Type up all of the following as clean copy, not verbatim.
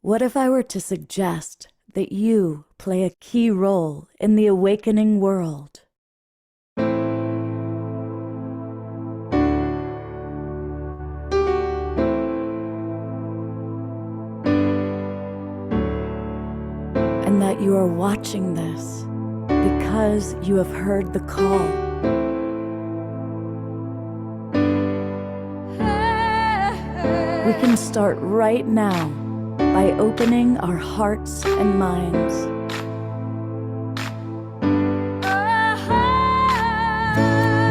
What if I were to suggest that you play a key role in the awakening world? And that you are watching this because you have heard the call. We can start right now by opening our hearts and minds.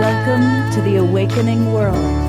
Welcome to the awakening world.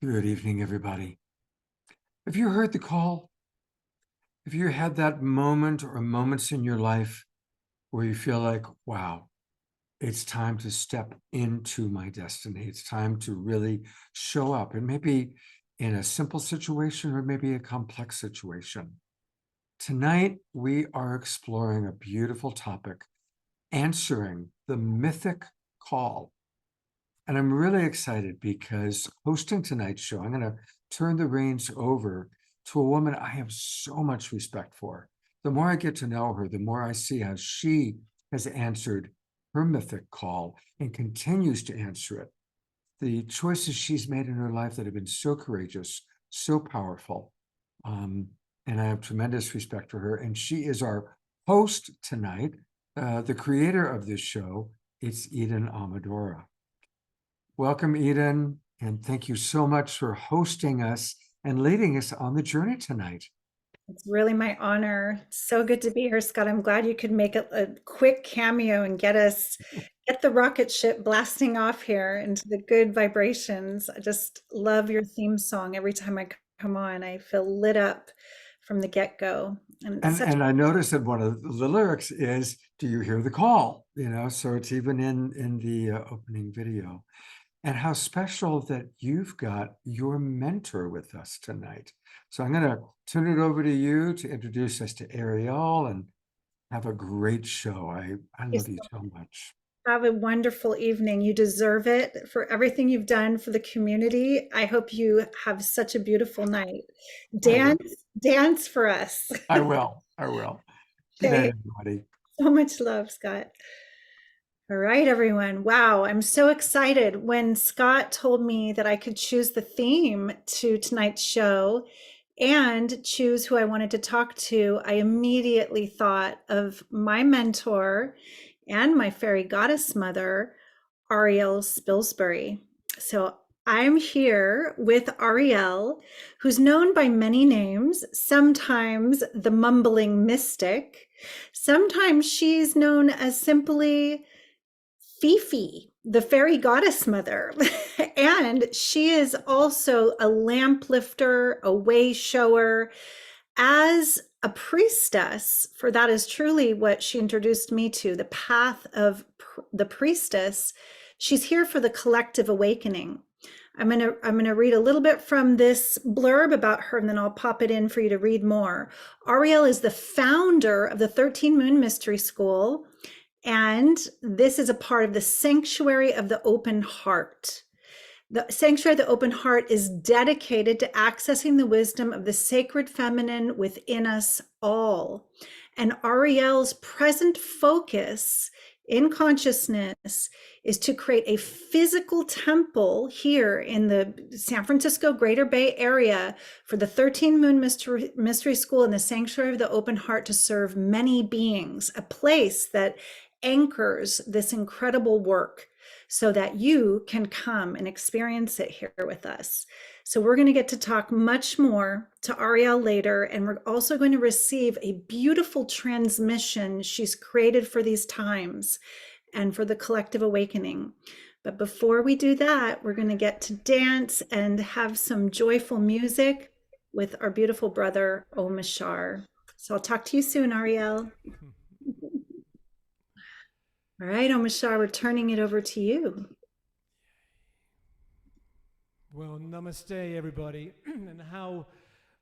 Good evening, everybody. Have you heard the call? Have you had that moment or moments in your life where you feel like, wow, it's time to step into my destiny. It's time to really show up, and maybe in a simple situation or maybe a complex situation. Tonight, we are exploring a beautiful topic, answering the mythic call. And I'm really excited because hosting tonight's show, I'm going to turn the reins over to a woman I have so much respect for. The more I get to know her, the more I see how she has answered her mythic call and continues to answer it. The choices she's made in her life that have been so courageous, so powerful. And I have tremendous respect for her. And she is our host tonight, the creator of this show. It's Eden Amadora. Welcome, Eden, and thank you so much for hosting us and leading us on the journey tonight. It's really my honor. So good to be here, Scott. I'm glad you could make a quick cameo and get the rocket ship blasting off here into the good vibrations. I just love your theme song. Every time I come on, I feel lit up from the get-go. And I noticed that one of the lyrics is, "Do you hear the call?" So it's even in the opening video. And how special that you've got your mentor with us tonight. So I'm going to turn it over to you to introduce us to Ariel and have a great show. I love you so much. Have a wonderful evening. You deserve it for everything you've done for the community. I hope you have such a beautiful night. Dance for us. I will. Good night, everybody. So much love, Scott. All right, everyone. Wow, I'm so excited. When Scott told me that I could choose the theme to tonight's show and choose who I wanted to talk to, I immediately thought of my mentor and my fairy goddess mother, Ariel Spilsbury. So I'm here with Ariel, who's known by many names, sometimes the mumbling mystic, sometimes she's known as simply Fifi, the fairy goddess mother. And she is also a lamp lifter, a way shower, as a priestess, for that is truly what she introduced me to, the path of the priestess. She's here for the collective awakening. I'm gonna read a little bit from this blurb about her, and then I'll pop it in for you to read more. Ariel is the founder of the 13 Moon Mystery School, and this is a part of the Sanctuary of the Open Heart. The Sanctuary of the Open Heart is dedicated to accessing the wisdom of the sacred feminine within us all. And Ariel's present focus in consciousness is to create a physical temple here in the San Francisco Greater Bay Area for the 13 Moon Mystery School and the Sanctuary of the Open Heart to serve many beings, a place that anchors this incredible work so that you can come and experience it here with us. So we're going to get to talk much more to Ariel later, and we're also going to receive a beautiful transmission she's created for these times and for the collective awakening. But before we do that, we're going to get to dance and have some joyful music with our beautiful brother, Omashar. So I'll talk to you soon, Ariel. All right, Omashar, we're turning it over to you. Well, namaste, everybody, and how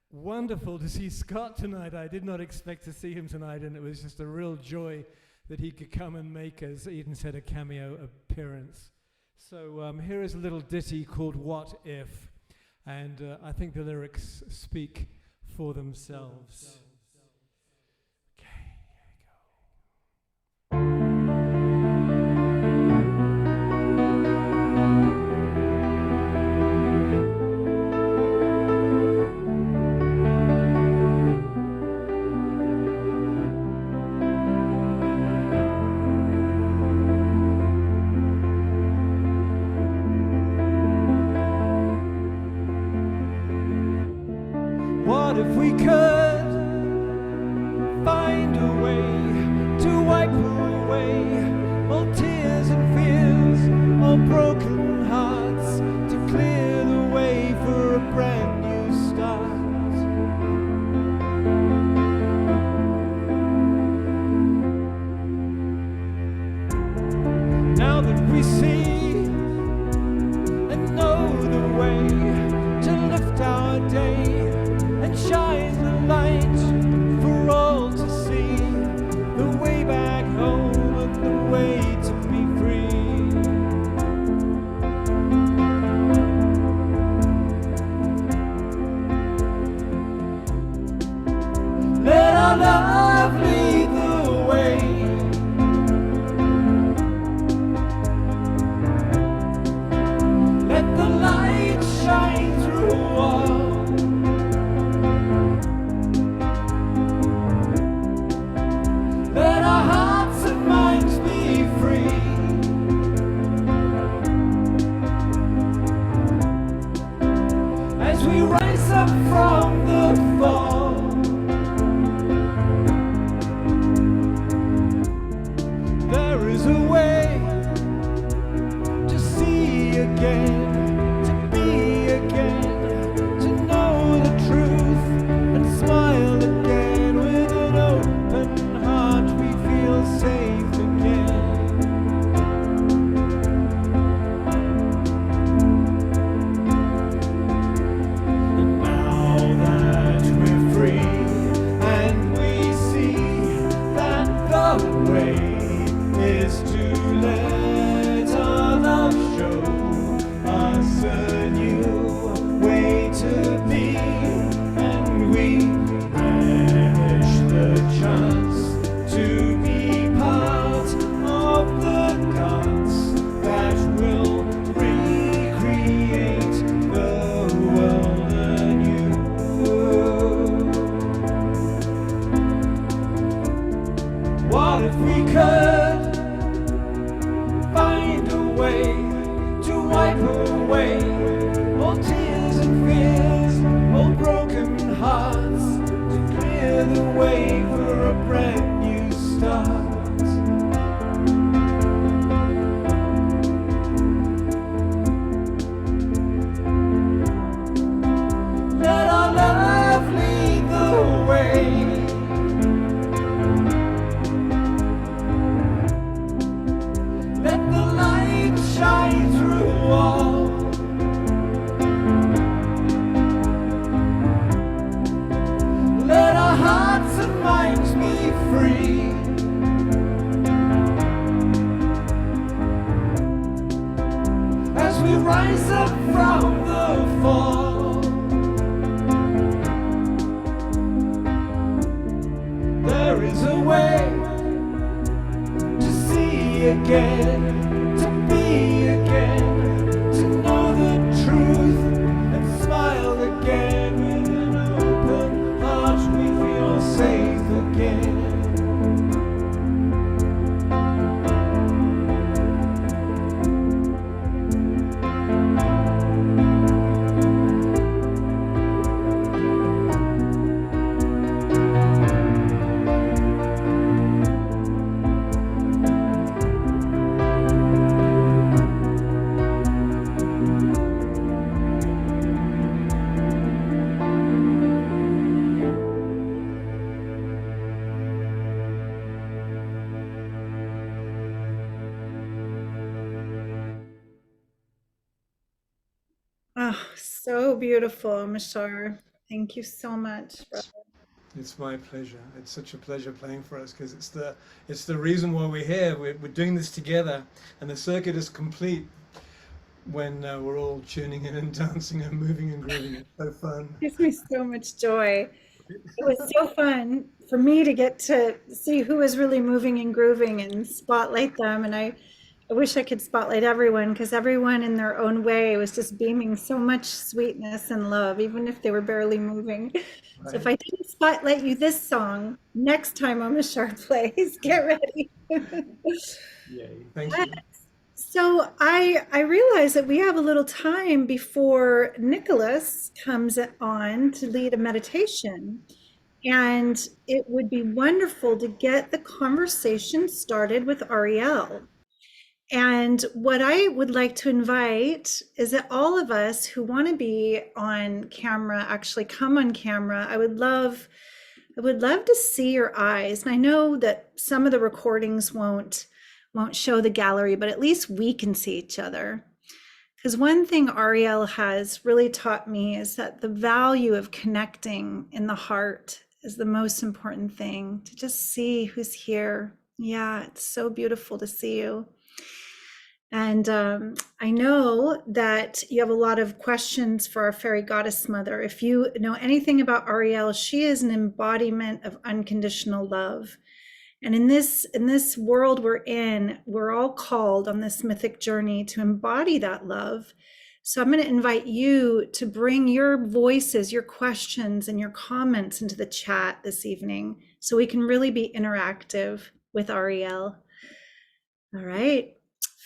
wonderful to see Scott tonight. I did not expect to see him tonight, and it was just a real joy that he could come and make, as Eden said, a cameo appearance. So here is a little ditty called What If, and I think the lyrics speak for themselves. Okay, here we go. What if we could find a way to wipe away all tears and fears, all broken hearts, to clear the way for a brand new start? Now that we see and know the way to lift our day and shine the light for all to see, the way back home and the way to be free. Let our love lead the way. Let the light shine through all. Let our hearts and minds be free. As we rise up from the fall, there is a way to see again, to be again, to know the truth and smile again with an open heart. We feel safe again. And now that we're free and we see that the way is to let our love show us a new way to be, and we relish the chance to be part of the gods that will recreate the world anew. What if we could find a way to wipe away all tears and fears, all broken hearts, to clear the way for a brand new start? Let our love lead the way. Let the light shine through all. Let our hearts and minds be free. As we rise up from the fall, there is a way to see again, to be again, to know the truth and smile again. With an open heart we feel safe again. Oh, so beautiful, Omashar. Thank you so much, brother. It's my pleasure. It's such a pleasure playing for us because it's the reason why we're here. We're doing this together, and the circuit is complete when we're all tuning in and dancing and moving and grooving. It's so fun. It gives me so much joy. It was so fun for me to get to see who is really moving and grooving and spotlight them. And I wish I could spotlight everyone, because everyone in their own way was just beaming so much sweetness and love, even if they were barely moving. So if I didn't spotlight you this song, next time Omashar plays, get ready. Yay. Thank you. So I realize that we have a little time before Nicholas comes on to lead a meditation. And it would be wonderful to get the conversation started with Ariel. And what I would like to invite is that all of us who want to be on camera actually come on camera. I would love to see your eyes. And I know that some of the recordings won't show the gallery, but at least we can see each other. Because one thing Ariel has really taught me is that the value of connecting in the heart is the most important thing, to just see who's here. Yeah, it's so beautiful to see you. And I know that you have a lot of questions for our fairy goddess mother. If you know anything about Ariel, she is an embodiment of unconditional love. And in this world we're all called on this mythic journey to embody that love. So I'm going to invite you to bring your voices, your questions, and your comments into the chat this evening, so we can really be interactive with Ariel. All right.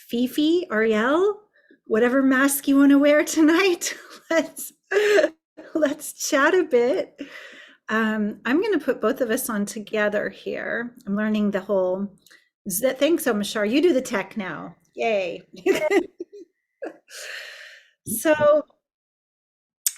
Fifi, Ariel, whatever mask you want to wear tonight, let's chat a bit. I'm going to put both of us on together here. I'm learning the whole. Thanks, Omashar. You do the tech now. Yay. So,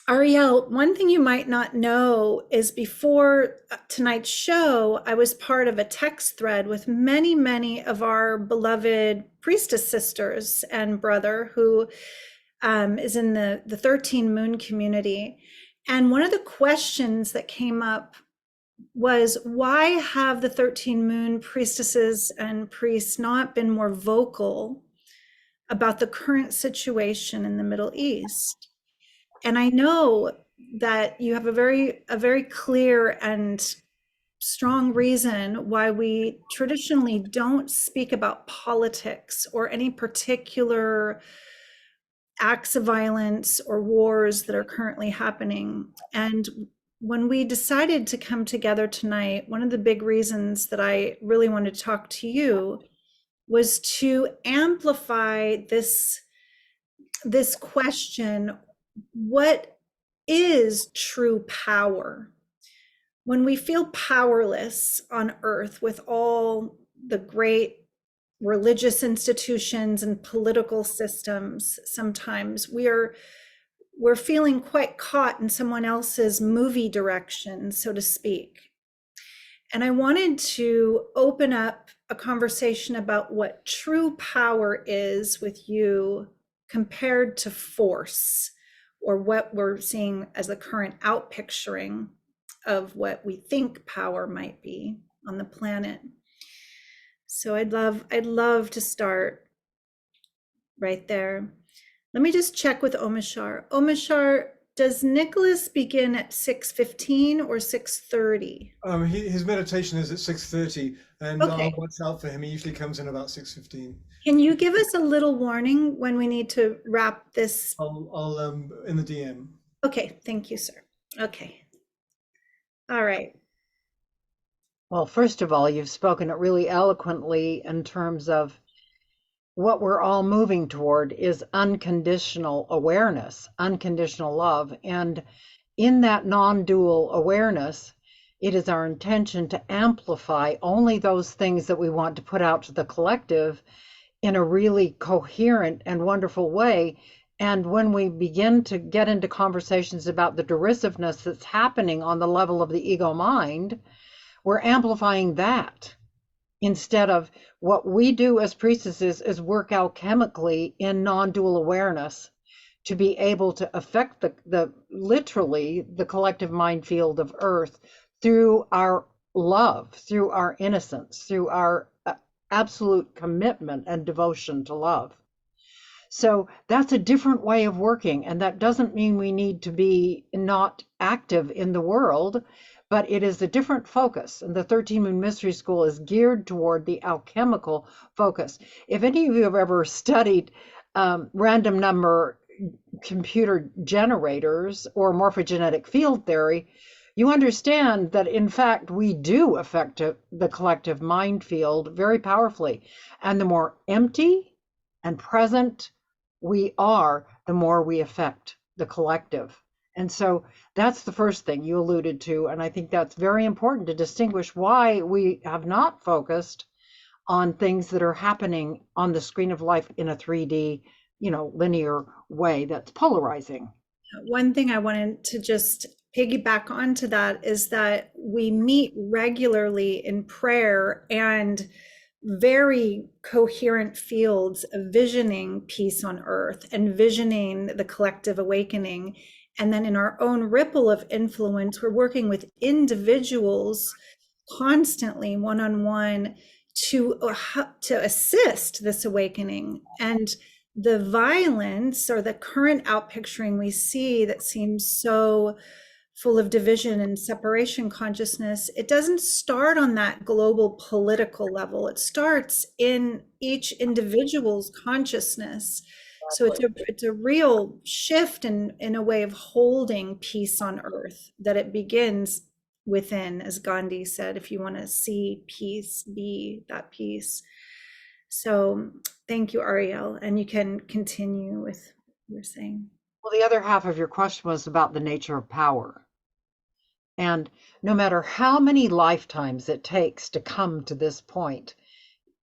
Ariel, one thing you might not know is before tonight's show, I was part of a text thread with many, many of our beloved priestess sisters and brother who is in the 13 Moon community. And one of the questions that came up was, why have the 13 Moon priestesses and priests not been more vocal about the current situation in the Middle East? And I know that you have a very clear and strong reason why we traditionally don't speak about politics or any particular acts of violence or wars that are currently happening. And when we decided to come together tonight, one of the big reasons that I really wanted to talk to you was to amplify this question: what is true power? When we feel powerless on earth with all the great religious institutions and political systems, sometimes we're feeling quite caught in someone else's movie direction, so to speak. And I wanted to open up a conversation about what true power is with you compared to force, or what we're seeing as the current outpicturing of what we think power might be on the planet. So I'd love to start right there. Let me just check with Omashar. Omashar, does Nicholas begin at 6:15 or 6:30? His meditation is at 6:30, and Okay. I'll watch out for him. He usually comes in about 6:15. Can you give us a little warning when we need to wrap this? I'll in the DM. Okay, thank you, sir. Okay. All right. Well, first of all, you've spoken it really eloquently in terms of what we're all moving toward is unconditional awareness, unconditional love. And in that non-dual awareness, it is our intention to amplify only those things that we want to put out to the collective in a really coherent and wonderful way. And when we begin to get into conversations about the derisiveness that's happening on the level of the ego mind, we're amplifying that instead of what we do as priestesses is work alchemically in non-dual awareness to be able to affect the literally the collective mind field of earth through our love, through our innocence, through our absolute commitment and devotion to love. So that's a different way of working, and that doesn't mean we need to be not active in the world, but it is a different focus. And the 13 Moon Mystery School is geared toward the alchemical focus. If any of you have ever studied random number computer generators or morphogenetic field theory, you understand that in fact we do affect the collective mind field very powerfully. And the more empty and present we are, the more we affect the collective. And so that's the first thing you alluded to. And I think that's very important to distinguish why we have not focused on things that are happening on the screen of life in a 3D, linear way that's polarizing. One thing I wanted to just piggyback onto that is that we meet regularly in prayer and very coherent fields of visioning peace on earth and visioning the collective awakening. And then in our own ripple of influence, we're working with individuals constantly one-on-one to assist this awakening. And the violence or the current outpicturing we see that seems so full of division and separation consciousness, it doesn't start on that global political level. It starts in each individual's consciousness. So it's a real shift in a way of holding peace on earth, that it begins within, as Gandhi said, if you want to see peace, be that peace. So thank you, Ariel. And you can continue with what you're saying. Well, the other half of your question was about the nature of power. And no matter how many lifetimes it takes to come to this point,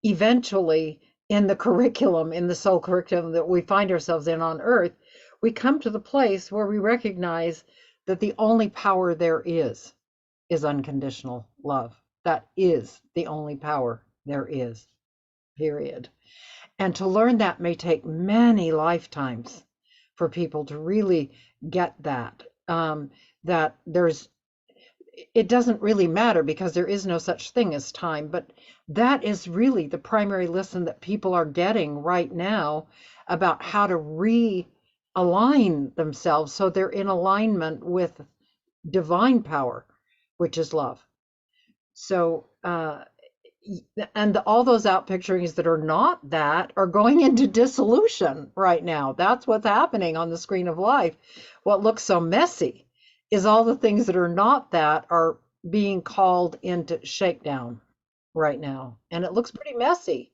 eventually in the curriculum, in the soul curriculum that we find ourselves in on earth, we come to the place where we recognize that the only power there is unconditional love. That is the only power there is, period. And to learn that may take many lifetimes for people to really get that, that it doesn't really matter because there is no such thing as time, but that is really the primary lesson that people are getting right now about how to realign themselves so they're in alignment with divine power, which is love. So, and all those outpicturings that are not that are going into dissolution right now. That's what's happening on the screen of life. What looks so messy is all the things that are not that are being called into shakedown right now. And it looks pretty messy,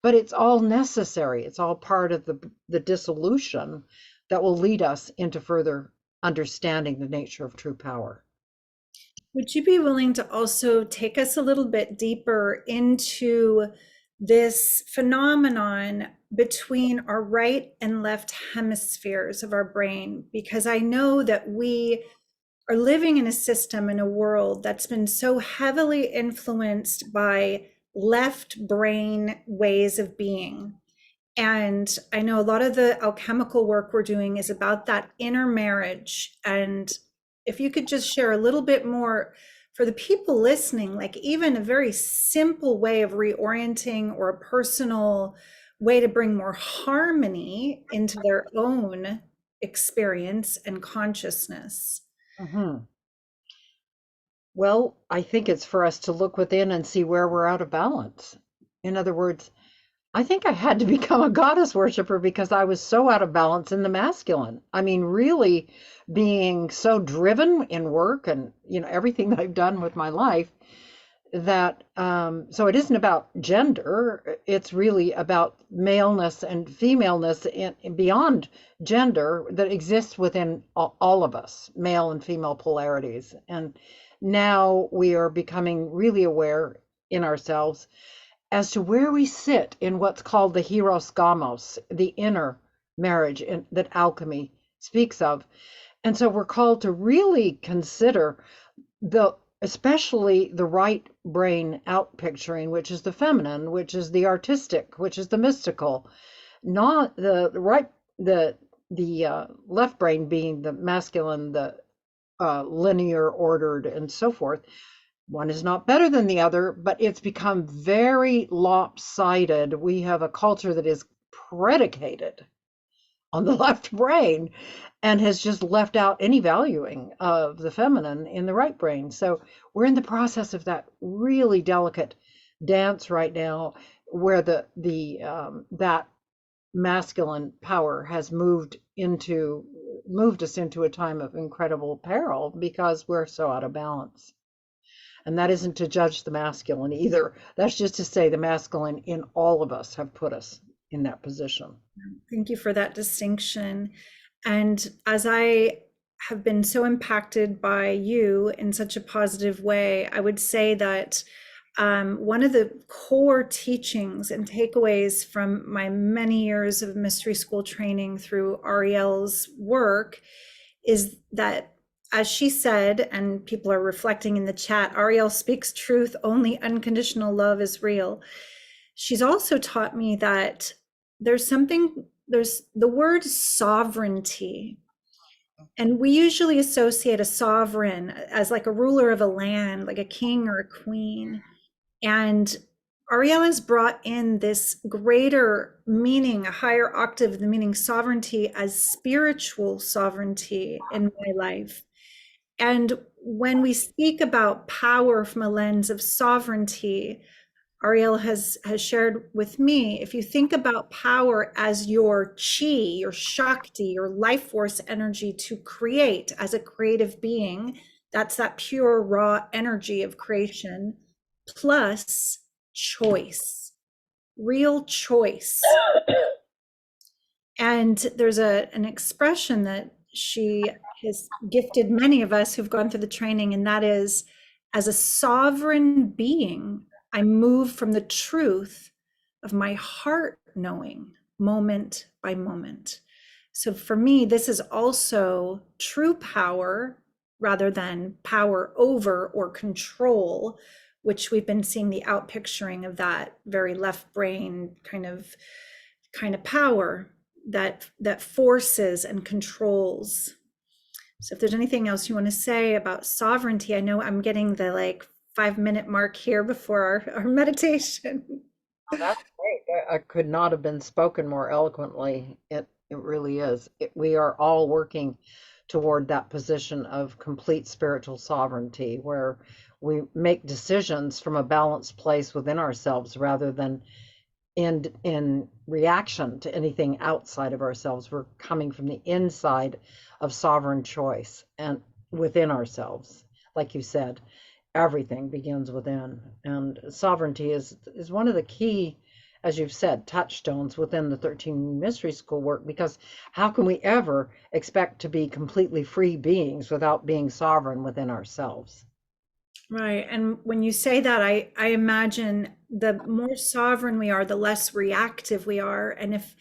but it's all necessary. It's all part of the dissolution that will lead us into further understanding the nature of true power. Would you be willing to also take us a little bit deeper into this phenomenon between our right and left hemispheres of our brain? Because I know that we are living in a system, in a world that's been so heavily influenced by left brain ways of being. And I know a lot of the alchemical work we're doing is about that inner marriage. And if you could just share a little bit more for the people listening, like even a very simple way of reorienting or a personal way to bring more harmony into their own experience and consciousness? Mhm. Well, I think it's for us to look within and see where we're out of balance. In other words, I think I had to become a goddess worshiper because I was so out of balance in the masculine. I mean, really being so driven in work and, everything that I've done with my life that, so it isn't about gender. It's really about maleness and femaleness beyond gender that exists within all of us, male and female polarities. And now we are becoming really aware in ourselves as to where we sit in what's called the hieros gamos, the inner marriage that alchemy speaks of. And so we're called to really consider especially the right brain outpicturing, which is the feminine, which is the artistic, which is the mystical, not the left brain being the masculine, the linear, ordered, and so forth. One is not better than the other, but it's become very lopsided. We have a culture that is predicated on the left brain and has just left out any valuing of the feminine in the right brain. So we're in the process of that really delicate dance right now, where that masculine power has moved us into a time of incredible peril because we're so out of balance. And that isn't to judge the masculine either. That's just to say the masculine in all of us have put us in that position. Thank you for that distinction. And as I have been so impacted by you in such a positive way, I would say that one of the core teachings and takeaways from my many years of mystery school training through Ariel's work is that, as she said, and people are reflecting in the chat, Ariel speaks truth, only unconditional love is real. She's also taught me that there's the word sovereignty. And we usually associate a sovereign as like a ruler of a land, like a king or a queen. And Ariel has brought in this greater meaning, a higher octave of the meaning sovereignty as spiritual sovereignty in my life. And when we speak about power from a lens of sovereignty, Ariel has shared with me, if you think about power as your chi, your shakti, your life force energy to create as a creative being, that's that pure raw energy of creation, plus choice, real choice. And there's an expression that she has gifted many of us who've gone through the training, and that is, as a sovereign being, I move from the truth of my heart knowing moment by moment. So for me, this is also true power rather than power over or control, which we've been seeing the outpicturing of that very left brain kind of power that forces and controls. So if there's anything else you want to say about sovereignty, I know I'm getting the 5-minute mark here before our meditation. Oh, that's great. I could not have been spoken more eloquently. It really is. We are all working toward that position of complete spiritual sovereignty, where we make decisions from a balanced place within ourselves rather than in reaction to anything outside of ourselves. We're coming from the inside of sovereign choice and within ourselves. Like you said, everything begins within, and sovereignty is one of the key, as you've said, touchstones within the 13 mystery school work, because how can we ever expect to be completely free beings without being sovereign within ourselves? Right. And when you say that, I imagine the more sovereign we are, the less reactive we are. And if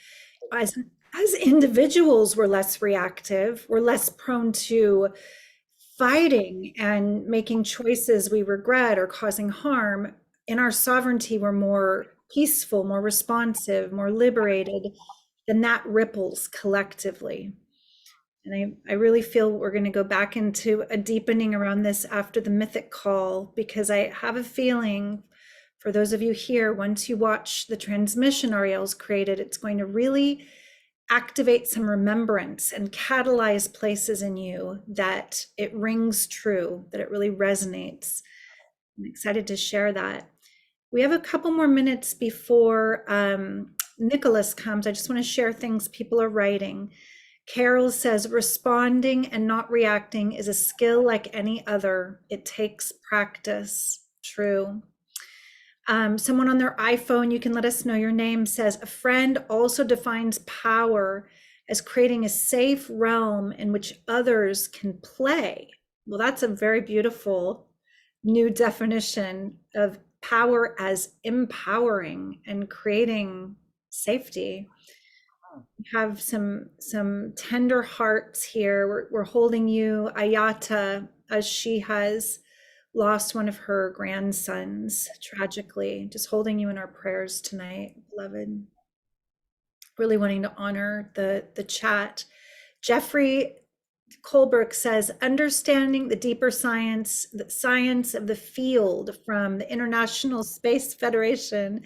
as individuals we're less reactive, we're less prone to fighting and making choices we regret or causing harm. In our sovereignty, we're more peaceful, more responsive, more liberated, then that ripples collectively. And I really feel we're going to go back into a deepening around this after the mythic call, because I have a feeling for those of you here, once you watch the transmission Ariel's created, it's going to really activate some remembrance and catalyze places in you that it rings true, that it really resonates. I'm excited to share that. We have a couple more minutes before Nicholas comes. I just want to share things people are writing. Carol says, responding and not reacting is a skill like any other. It takes practice. True. Someone on their iPhone, you can let us know your name, says, a friend also defines power as creating a safe realm in which others can play. Well, that's a very beautiful new definition of power as empowering and creating safety. We have some tender hearts here. We're holding you, Ayata, as she has lost one of her grandsons tragically. Just holding you in our prayers tonight, beloved. Really wanting to honor the chat. Jeffrey Colbrook says, understanding the deeper science, the science of the field from the International Space Federation,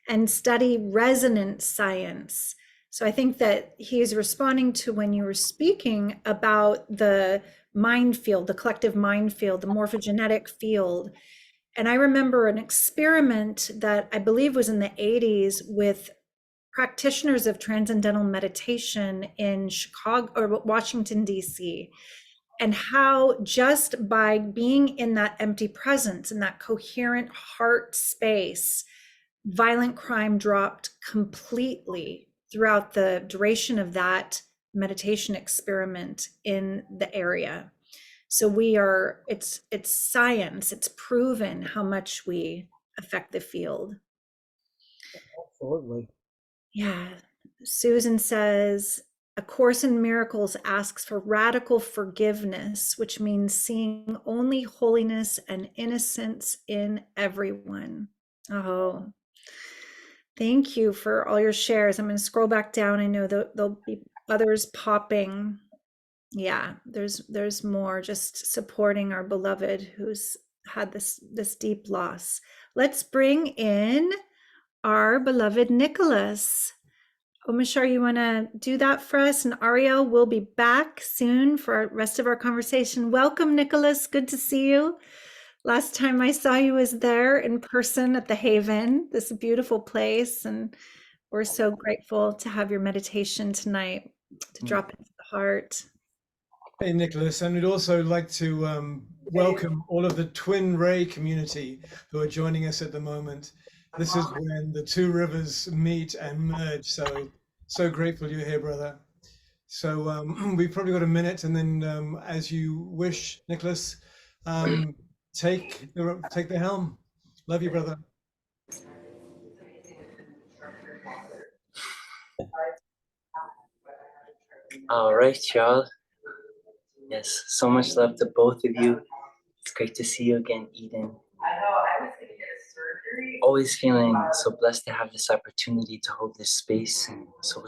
and study resonance science. So I think that he's responding to when you were speaking about the mind field, the collective mind field, the morphogenetic field. And I remember an experiment that I believe was in the 80s with practitioners of transcendental meditation in Chicago or Washington, D.C., and how just by being in that empty presence, in that coherent heart space, violent crime dropped completely throughout the duration of that meditation experiment in the area. So it's science, it's proven how much we affect the field. Absolutely. Yeah. Susan says, A Course in Miracles asks for radical forgiveness, which means seeing only holiness and innocence in everyone. Oh, thank you for all your shares. I'm going to scroll back down. I know there'll be others popping. Yeah, there's more, just supporting our beloved who's had this deep loss. Let's bring in our beloved Nicholas. Omashar, you want to do that for us? And Ariel will be back soon for the rest of our conversation. Welcome, Nicholas. Good to see you. Last time I saw you was there in person at the Haven, this beautiful place. And we're so grateful to have your meditation tonight to drop into the heart. Hey, Nicholas, and we'd also like to welcome all of the Twin Ray community who are joining us at the moment. This is when the two rivers meet and merge. So grateful you're here, brother. So we've probably got a minute, and then as you wish, Nicholas, take the helm. Love you, brother. All right, y'all. Yes, so much love to both of you. It's great to see you again, Eden. Always feeling so blessed to have this opportunity to hold this space, and so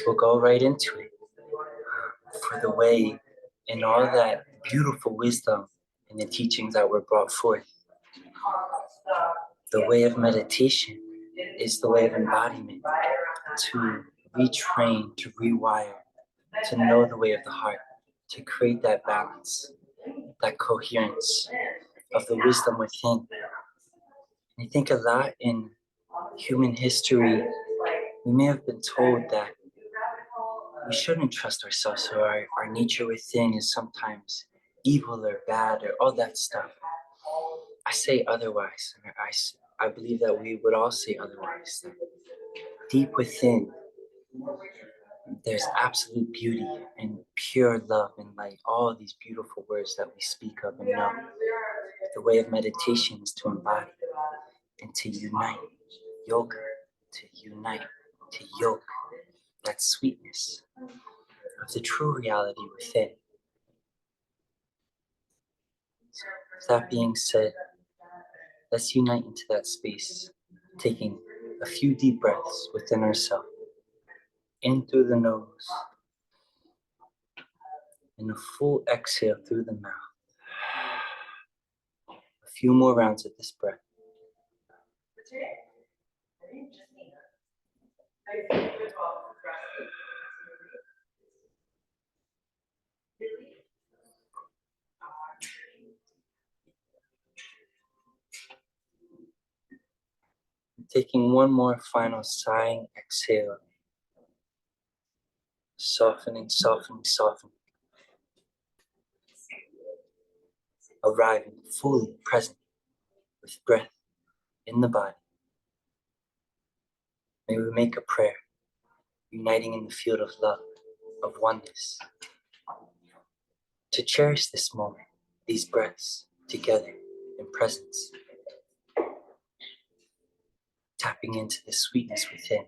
we'll go right into it. For the way and all that beautiful wisdom and the teachings that were brought forth. The way of meditation is the way of embodiment, to retrain, to rewire, to know the way of the heart, to create that balance, that coherence of the wisdom within. I think a lot in human history, we may have been told that we shouldn't trust ourselves, or our nature within is sometimes evil or bad or all that stuff. I say otherwise. I believe that we would all say otherwise. That deep within, there's absolute beauty and pure love and light, all of these beautiful words that we speak of and know. The way of meditation is to embody and to unite. Yoga, to unite, to yoke, that sweetness of the true reality within. So, that being said, let's unite into that space, taking a few deep breaths within ourselves, in through the nose, and a full exhale through the mouth. A few more rounds of this breath. Taking one more final sighing exhale. Softening, softening, softening. Arriving fully present with breath in the body. May we make a prayer, uniting in the field of love, of oneness, to cherish this moment, these breaths together in presence, tapping into the sweetness within.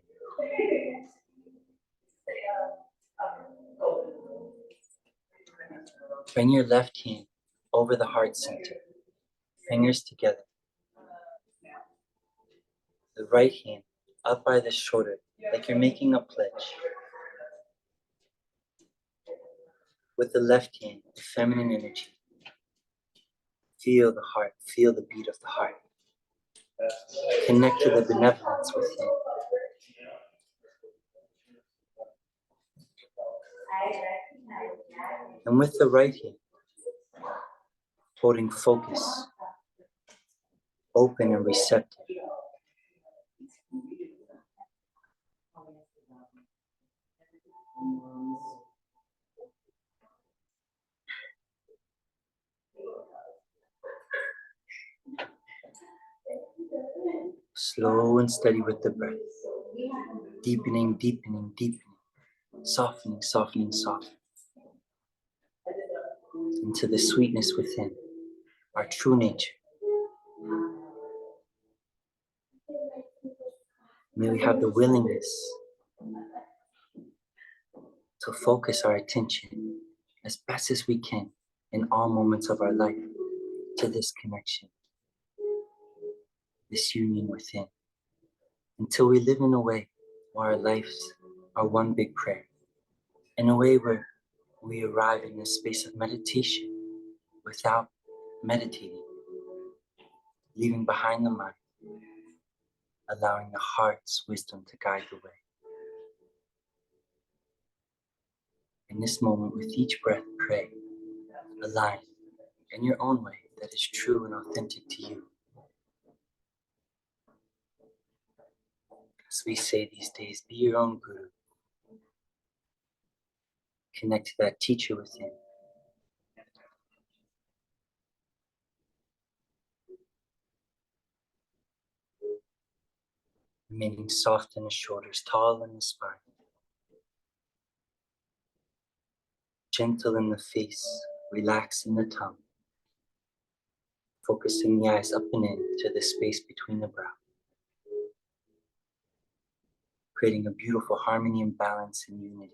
Bring your left hand over the heart center, fingers together. The right hand up by the shoulder, like you're making a pledge. With the left hand, the feminine energy. Feel the heart, feel the beat of the heart. Connect to the benevolence within. And with the right hand, holding focus, open and receptive. Slow and steady with the breath. Deepening, deepening, deepening. Softening, softening, softening. Into the sweetness within, our true nature. May we have the willingness to focus our attention as best as we can in all moments of our life to this connection, this union within, until we live in a way where our lives are one big prayer, in a way where we arrive in a space of meditation without meditating, leaving behind the mind, allowing the heart's wisdom to guide the way. In this moment, with each breath, pray, align in your own way that is true and authentic to you. As we say these days, be your own guru. Connect to that teacher within. Remaining soft in the shoulders, tall in the spine. Gentle in the face, relax in the tongue. Focusing the eyes up and in to the space between the brow. Creating a beautiful harmony and balance and unity.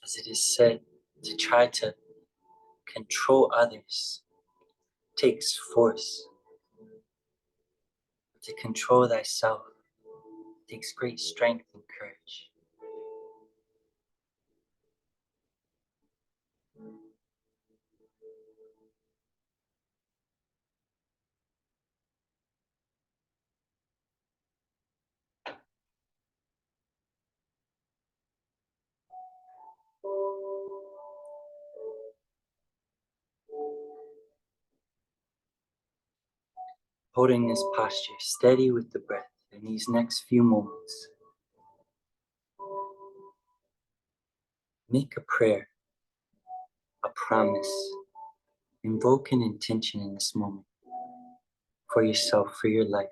As it is said, to try to control others takes force. To control thyself takes great strength and courage. Holding this posture steady with the breath in these next few moments, make a prayer, a promise, invoke an intention in this moment for yourself, for your life.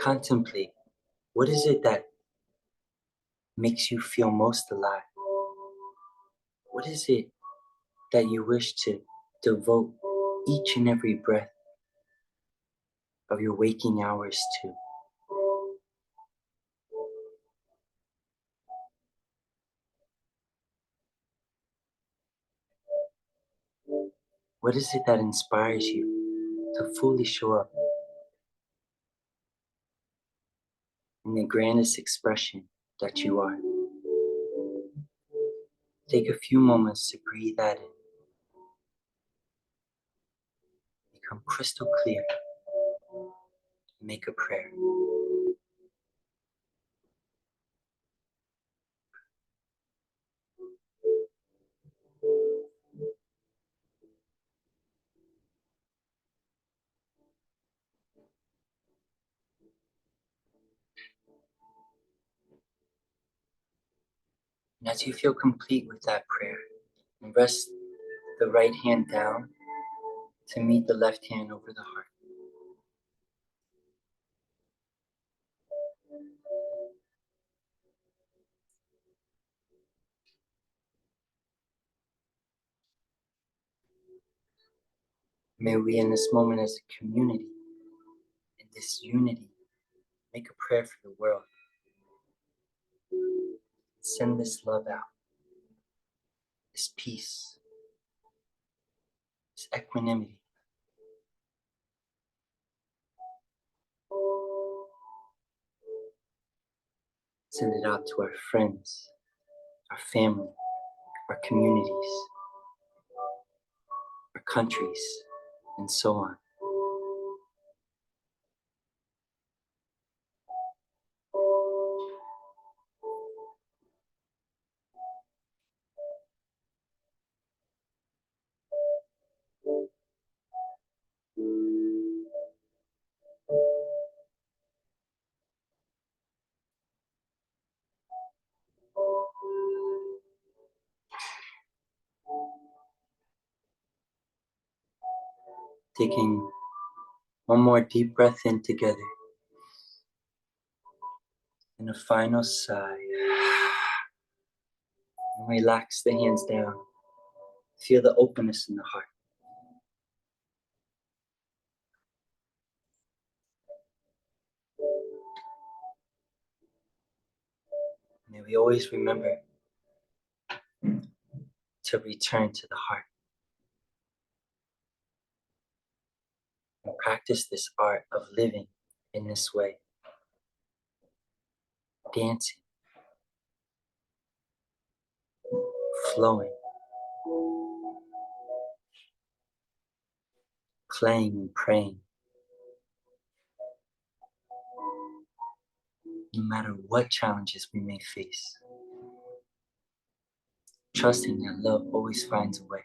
Contemplate, what is it that makes you feel most alive? What is it that you wish to devote each and every breath of your waking hours to? What is it that inspires you to fully show up in the grandest expression that you are? Take a few moments to breathe that in. Become crystal clear. Make a prayer. And as you feel complete with that prayer, rest the right hand down to meet the left hand over the heart. May we in this moment as a community, in this unity, make a prayer for the world. Send this love out, this peace, this equanimity. Send it out to our friends, our family, our communities, our countries, and so on. Taking one more deep breath in together. And a final sigh. And relax the hands down. Feel the openness in the heart. May we always remember to return to the heart. And practice this art of living in this way. Dancing. Flowing. Playing and praying. No matter what challenges we may face. Trusting that love always finds a way.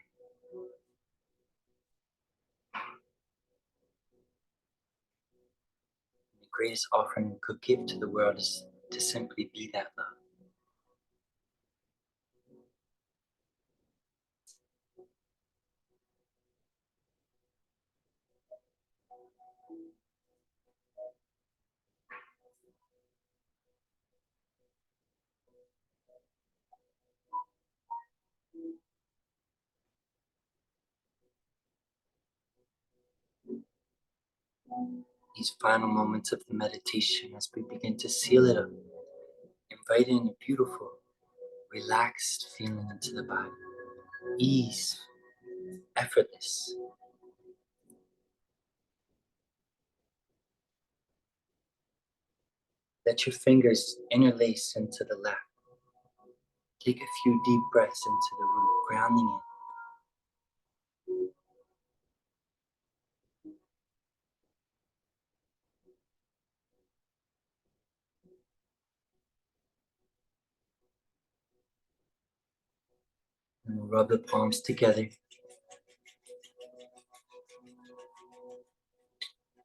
The greatest offering we could give to the world is to simply be that love. these final moments of the meditation as we begin to seal it up, inviting a beautiful, relaxed feeling into the body. Ease, effortless. Let your fingers interlace into the lap. Take a few deep breaths into the root, grounding it. And we'll rub the palms together.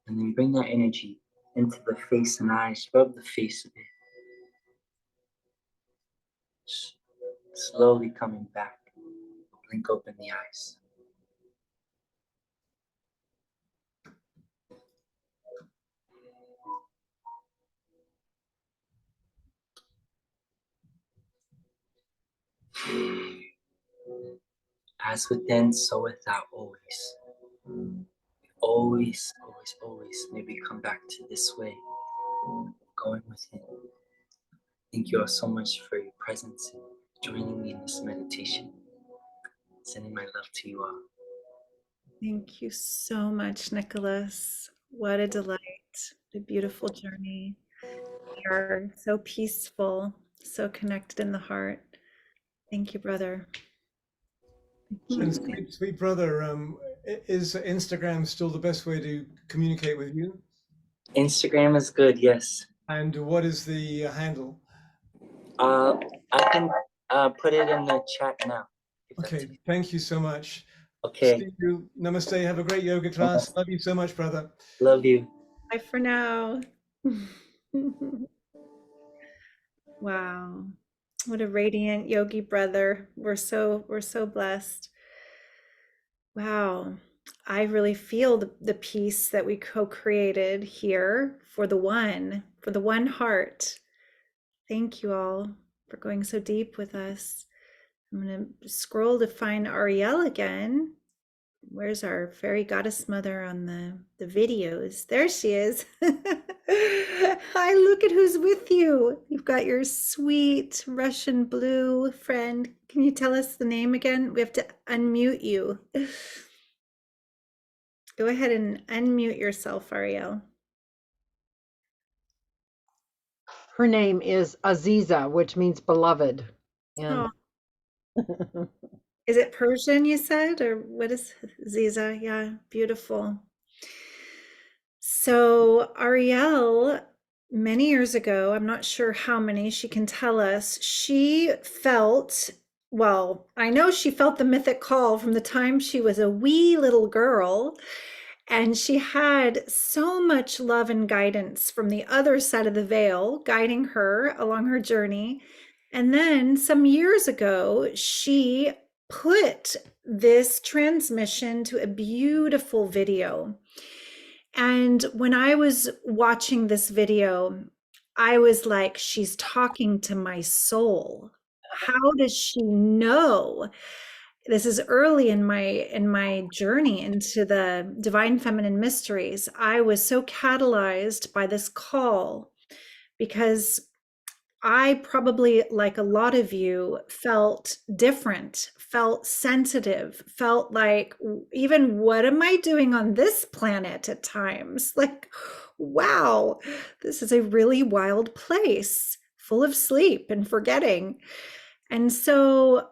And then bring that energy into the face and eyes. Rub the face a bit. Slowly coming back. Blink open the eyes. As within, so without, always. Always, always, always. May we come back to this way. Going within. Thank you all so much for your presence and joining me in this meditation. Sending my love to you all. Thank you so much, Nicholas. What a delight, a beautiful journey. We are so peaceful, so connected in the heart. Thank you, brother. Thank And you. sweet brother, is Instagram still the best way to communicate with you? Instagram is good, yes. And what is the handle? I can put it in the chat now. Okay, thank you so much. Okay. See you. Namaste. Have a great yoga class. Love you so much, brother. Love you. Bye for now. Wow. What a radiant yogi brother. We're so blessed. Wow. I really feel the peace that we co-created here for the one heart. Thank you all for going so deep with us. I'm going to scroll to find Ariel again. Where's our fairy goddess mother on the videos? There she is. Hi, look at who's with you. You've got your sweet Russian blue friend. Can you tell us the name again? We have to unmute you. Go ahead and unmute yourself, Ariel. Her name is Aziza, which means beloved. And Is it Persian, you said? Or what is Ziza? Yeah, beautiful. So Ariel, many years ago, I'm not sure how many, she can tell us, she felt, well, I know she felt the mythic call from the time she was a wee little girl. And she had so much love and guidance from the other side of the veil, guiding her along her journey. And then some years ago, she put this transmission to a beautiful video. And when I was watching this video, I was like, she's talking to my soul. How does she know? This is early in my journey into the divine feminine mysteries. I was so catalyzed by this call because I probably, like a lot of you, felt different, felt sensitive, felt like, even what am I doing on this planet at times? Like, wow, this is a really wild place, full of sleep and forgetting. And so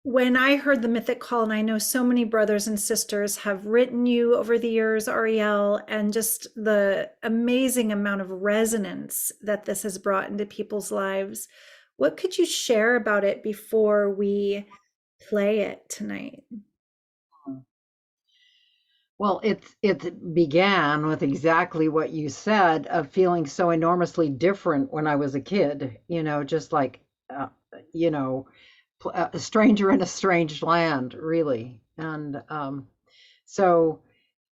when I heard the mythic call, and I know so many brothers and sisters have written you over the years, Ariel, and just the amazing amount of resonance that this has brought into people's lives, what could you share about it before we play it tonight? Well, it began with exactly what you said, of feeling so enormously different when I was a kid, just like, a stranger in a strange land, really. And so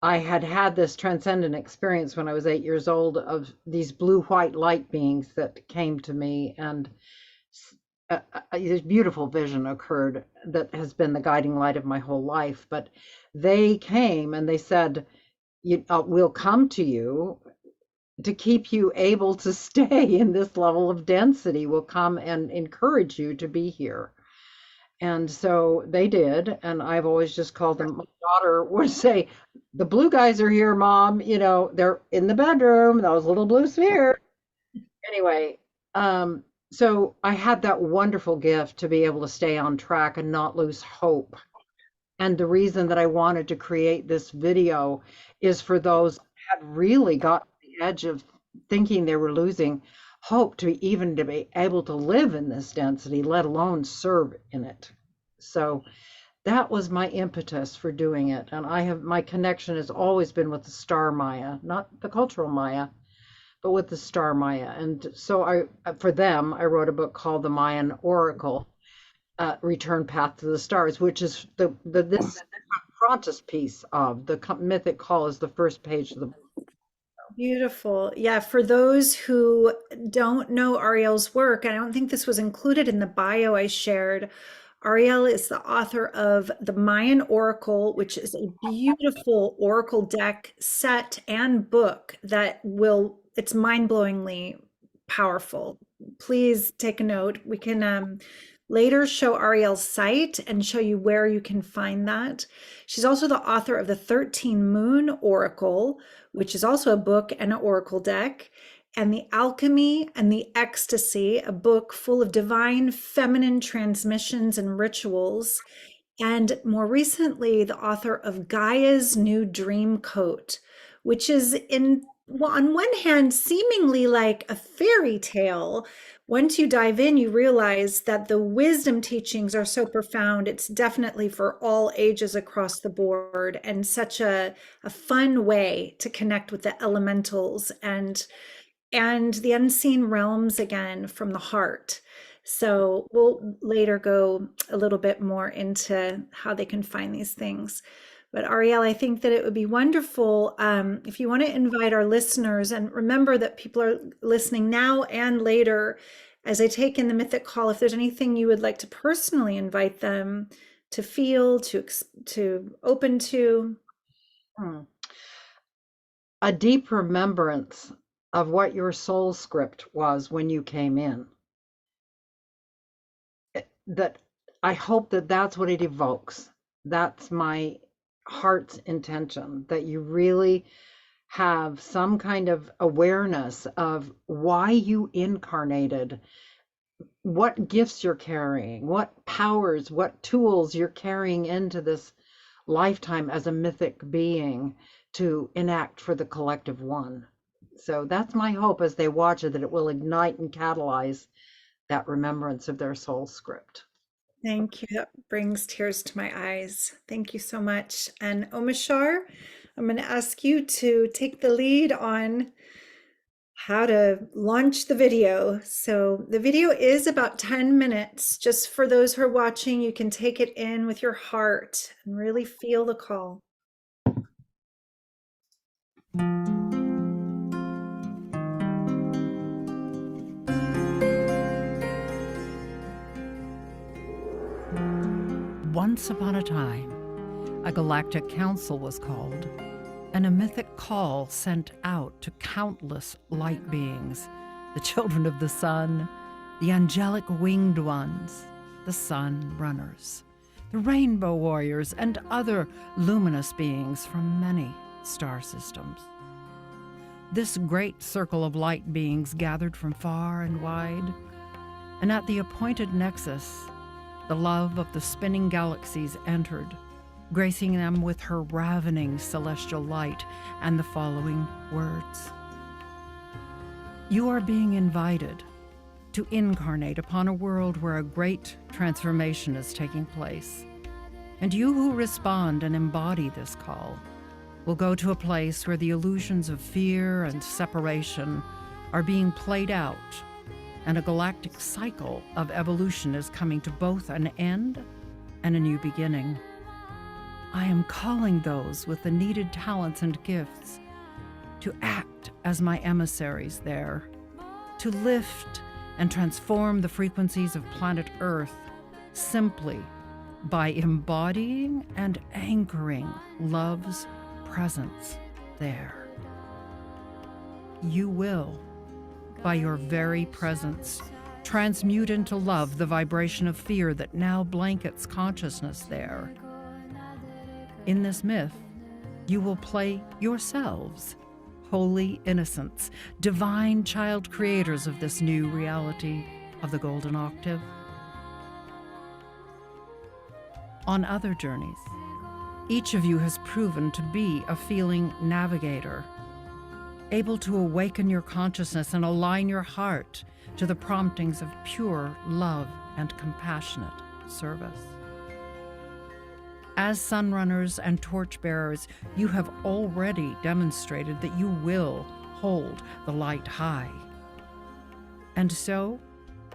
I had this transcendent experience when I was 8 years old of these blue-white light beings that came to me, and this beautiful vision occurred that has been the guiding light of my whole life. But they came and they said, we'll come to you to keep you able to stay in this level of density will come and encourage you to be here. And so they did. And I've always just called them, my daughter would say, the blue guys are here, Mom. You know, they're in the bedroom, those little blue spheres. Anyway, so I had that wonderful gift to be able to stay on track and not lose hope. And the reason that I wanted to create this video is for those who had really got to the edge of thinking they were losing hope to even to be able to live in this density, let alone serve in it. So that was my impetus for doing it. And my connection has always been with the star Maya, not the cultural Maya, but with the star Maya. And so for them, I wrote a book called The Mayan Oracle, Return Path to the Stars, which is this frontispiece of the mythic call is the first page of the book. Beautiful. Yeah, for those who don't know Ariel's work, I don't think this was included in the bio I shared. Ariel is the author of The Mayan Oracle, which is a beautiful oracle deck set and book it's mind-blowingly powerful. Please take a note. We can later show Ariel's site and show you where you can find that. She's also the author of the 13 Moon Oracle, which is also a book and an oracle deck, and The Alchemy and the Ecstasy, a book full of divine feminine transmissions and rituals. And more recently, the author of Gaia's New Dream Coat, which is on one hand, seemingly like a fairy tale. Once you dive in, you realize that the wisdom teachings are so profound. It's definitely for all ages across the board, and such a fun way to connect with the elementals and the unseen realms again from the heart. So we'll later go a little bit more into how they can find these things. But Ariel, I think that it would be wonderful if you want to invite our listeners, and remember that people are listening now and later as I take in the mythic call, if there's anything you would like to personally invite them to feel, to open to. A deep remembrance of what your soul script was when you came in. That I hope that that's what it evokes. That's my heart's intention, that you really have some kind of awareness of why you incarnated, what gifts you're carrying, what powers, what tools you're carrying into this lifetime as a mythic being to enact for the collective one. So that's my hope as they watch it, that it will ignite and catalyze that remembrance of their soul script. Thank you. That brings tears to my eyes. Thank you so much. And Omashar, I'm going to ask you to take the lead on how to launch the video. So the video is about 10 minutes. Just for those who are watching, you can take it in with your heart and really feel the call. Once upon a time, a galactic council was called, and a mythic call sent out to countless light beings, the children of the sun, the angelic winged ones, the sun runners, the rainbow warriors, and other luminous beings from many star systems. This great circle of light beings gathered from far and wide, and at the appointed nexus, the love of the spinning galaxies entered, gracing them with her ravening celestial light and the following words. You are being invited to incarnate upon a world where a great transformation is taking place. And you who respond and embody this call will go to a place where the illusions of fear and separation are being played out, and a galactic cycle of evolution is coming to both an end and a new beginning. I am calling those with the needed talents and gifts to act as my emissaries there, to lift and transform the frequencies of planet Earth simply by embodying and anchoring love's presence there. you will, by your very presence, transmute into love the vibration of fear that now blankets consciousness there. In this myth, you will play yourselves, holy innocents, divine child creators of this new reality of the golden octave. On other journeys, each of you has proven to be a feeling navigator, able to awaken your consciousness and align your heart to the promptings of pure love and compassionate service. As sunrunners and torchbearers, you have already demonstrated that you will hold the light high. And so,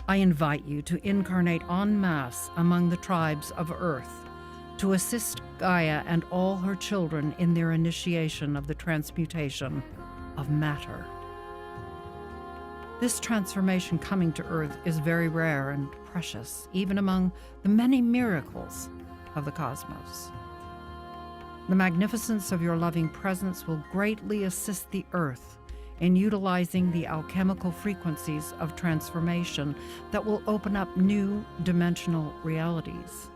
I invite you to incarnate en masse among the tribes of Earth, to assist Gaia and all her children in their initiation of the transmutation of matter. This transformation coming to Earth is very rare and precious, even among the many miracles of the cosmos. The magnificence of your loving presence will greatly assist the Earth in utilizing the alchemical frequencies of transformation that will open up new dimensional realities.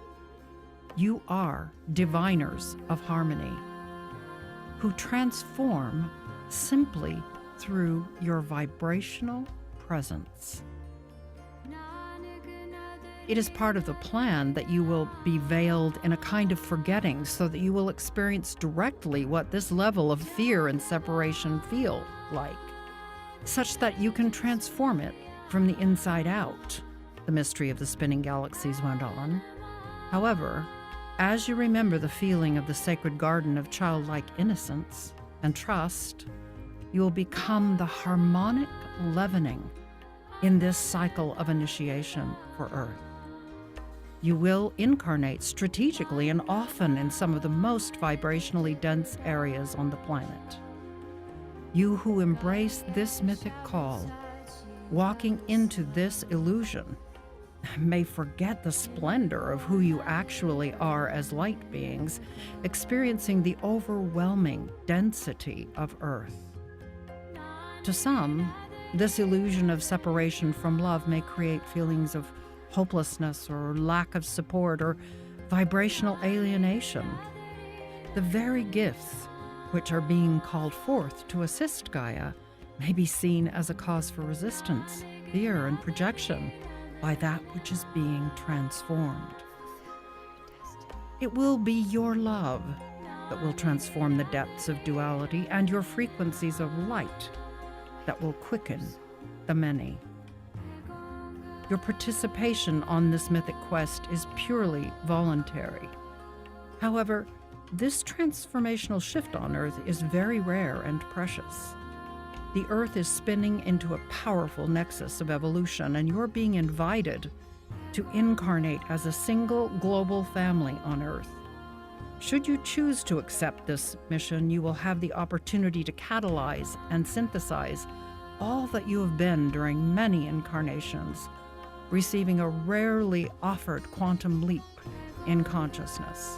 You are diviners of harmony, who transform simply through your vibrational presence. It is part of the plan that you will be veiled in a kind of forgetting so that you will experience directly what this level of fear and separation feel like, such that you can transform it from the inside out, the mystery of the spinning galaxies went on. However, as you remember the feeling of the sacred garden of childlike innocence and trust, you will become the harmonic leavening in this cycle of initiation for Earth. You will incarnate strategically and often in some of the most vibrationally dense areas on the planet. You who embrace this mythic call, walking into this illusion, may forget the splendor of who you actually are as light beings, experiencing the overwhelming density of Earth. To some, this illusion of separation from love may create feelings of hopelessness or lack of support or vibrational alienation. The very gifts which are being called forth to assist Gaia may be seen as a cause for resistance, fear, and projection by that which is being transformed. It will be your love that will transform the depths of duality and your frequencies of light that will quicken the many. Your participation on this mythic quest is purely voluntary. However, this transformational shift on Earth is very rare and precious. The Earth is spinning into a powerful nexus of evolution, and you're being invited to incarnate as a single global family on Earth. Should you choose to accept this mission, you will have the opportunity to catalyze and synthesize all that you have been during many incarnations, receiving a rarely offered quantum leap in consciousness.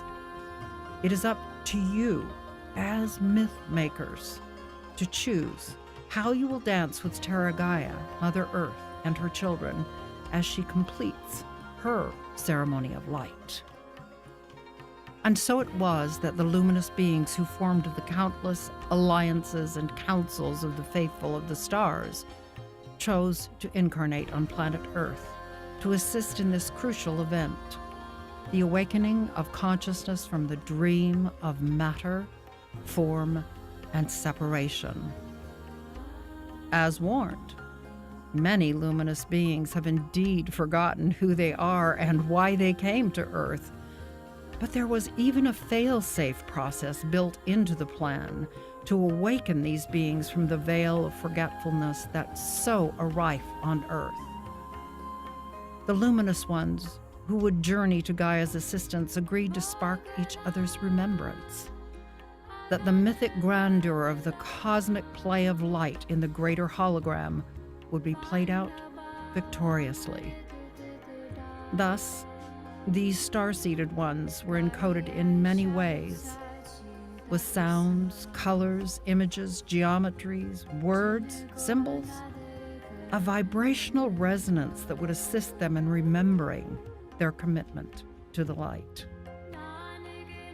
It is up to you as myth makers to choose how you will dance with Terra Gaia, Mother Earth, and her children as she completes her ceremony of light. And so it was that the luminous beings who formed the countless alliances and councils of the faithful of the stars chose to incarnate on planet Earth to assist in this crucial event, the awakening of consciousness from the dream of matter, form, and separation. As warned, many luminous beings have indeed forgotten who they are and why they came to Earth. But there was even a fail-safe process built into the plan to awaken these beings from the veil of forgetfulness that's so rife on Earth. The luminous ones who would journey to Gaia's assistance agreed to spark each other's remembrance, that the mythic grandeur of the cosmic play of light in the greater hologram would be played out victoriously. Thus, these star-seeded ones were encoded in many ways, with sounds, colors, images, geometries, words, symbols, a vibrational resonance that would assist them in remembering their commitment to the light.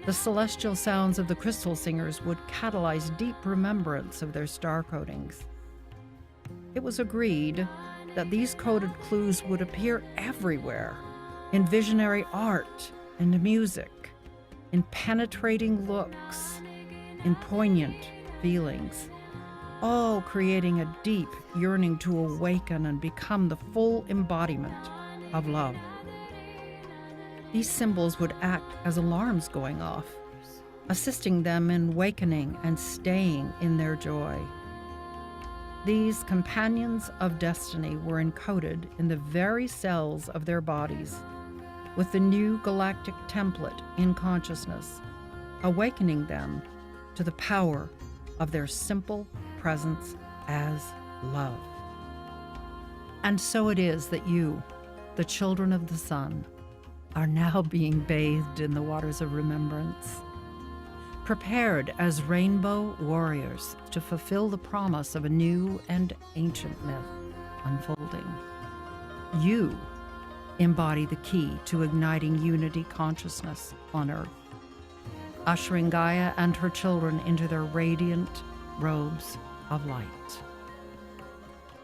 The celestial sounds of the crystal singers would catalyze deep remembrance of their star codings. It was agreed that these coded clues would appear everywhere, in visionary art and music, in penetrating looks, in poignant feelings, all creating a deep yearning to awaken and become the full embodiment of love. These symbols would act as alarms going off, assisting them in awakening and staying in their joy. These companions of destiny were encoded in the very cells of their bodies, with the new galactic template in consciousness, awakening them to the power of their simple presence as love. And so it is that you, the children of the sun, are now being bathed in the waters of remembrance, prepared as rainbow warriors to fulfill the promise of a new and ancient myth unfolding. You embody the key to igniting unity consciousness on Earth, ushering Gaia and her children into their radiant robes of light.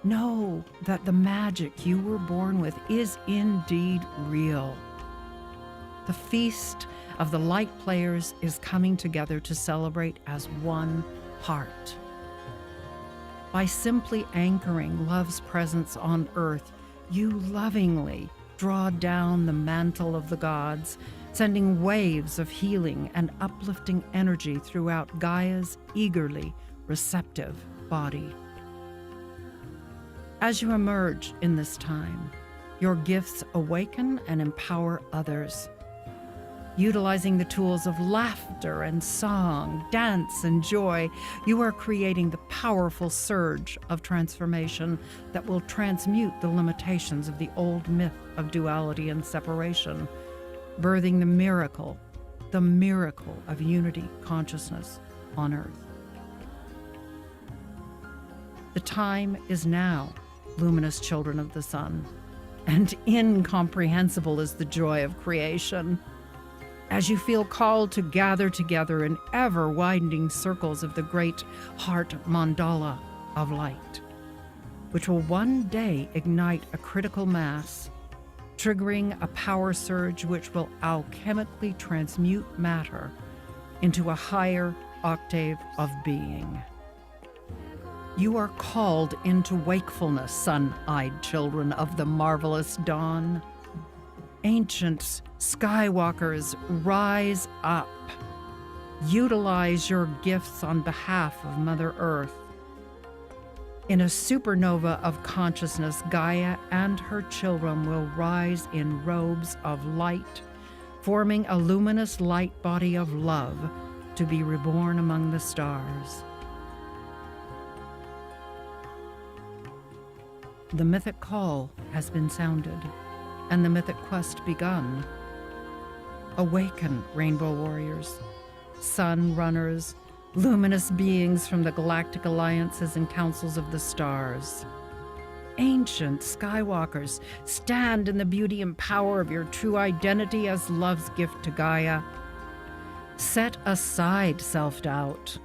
Know that the magic you were born with is indeed real. The feast of the light players is coming together to celebrate as one heart. By simply anchoring love's presence on Earth, you lovingly draw down the mantle of the gods, sending waves of healing and uplifting energy throughout Gaia's eagerly receptive body. As you emerge in this time, your gifts awaken and empower others. Utilizing the tools of laughter and song, dance and joy, you are creating the powerful surge of transformation that will transmute the limitations of the old myth of duality and separation, birthing the miracle of unity consciousness on Earth. The time is now, luminous children of the sun, and incomprehensible is the joy of creation. As you feel called to gather together in ever-widening circles of the great heart mandala of light, which will one day ignite a critical mass, triggering a power surge which will alchemically transmute matter into a higher octave of being. You are called into wakefulness, sun-eyed children of the marvelous dawn. Ancient skywalkers, rise up. Utilize your gifts on behalf of Mother Earth. In a supernova of consciousness, Gaia and her children will rise in robes of light, forming a luminous light body of love to be reborn among the stars. The mythic call has been sounded, and the mythic quest begun. Awaken, rainbow warriors, sun runners, luminous beings from the galactic alliances and councils of the stars. Ancient skywalkers, stand in the beauty and power of your true identity as love's gift to Gaia. Set aside self-doubt.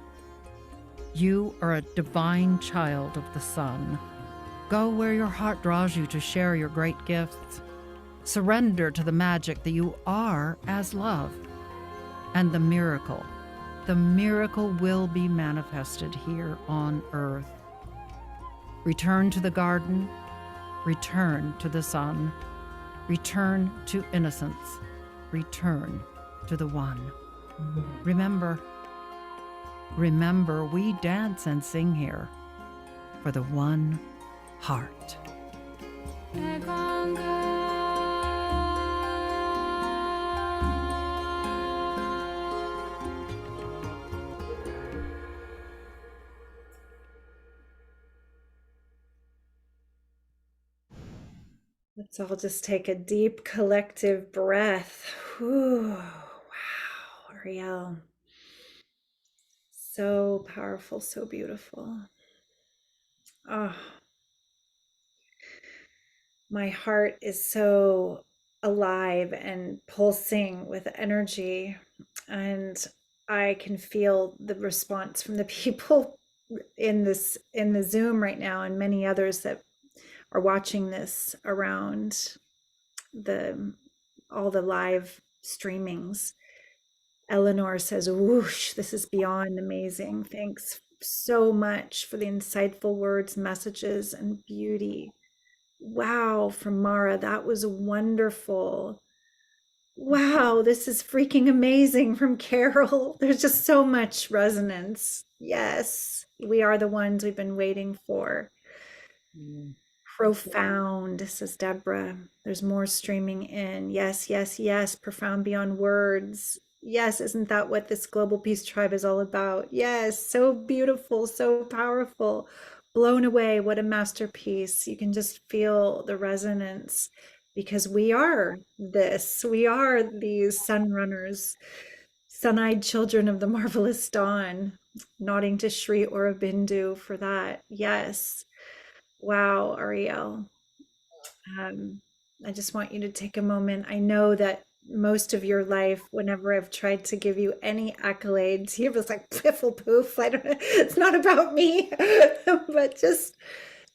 You are a divine child of the sun. Go where your heart draws you to share your great gifts. Surrender to the magic that you are as love. And the miracle will be manifested here on Earth. Return to the garden, return to the sun, return to innocence, return to the one. Remember, we dance and sing here for the one heart. Let's all just take a deep collective breath. Whew. Wow, Ariel. so powerful, so beautiful. Oh, my heart is so alive and pulsing with energy, and I can feel the response from the people in the Zoom right now, and many others that are watching this around all the live streamings. Eleanor says, whoosh, this is beyond amazing. Thanks so much for the insightful words, messages, and beauty. Wow, from Mara, that was wonderful. Wow, this is freaking amazing from Carol. There's just so much resonance. Yes, we are the ones we've been waiting for. Profound, says Deborah. There's more streaming in. Yes, yes, yes. Profound beyond words. Yes, isn't that what this Global Peace Tribe is all about? Yes, so beautiful, so powerful. Blown away. What a masterpiece. You can just feel the resonance because we are this. We are these sun runners, sun-eyed children of the marvelous dawn. Nodding to Shri Aurobindo for that. Yes. Wow, Ariel. I just want you to take a moment. I know that most of your life, whenever I've tried to give you any accolades, you was like piffle poof. I don't know. It's not about me, but just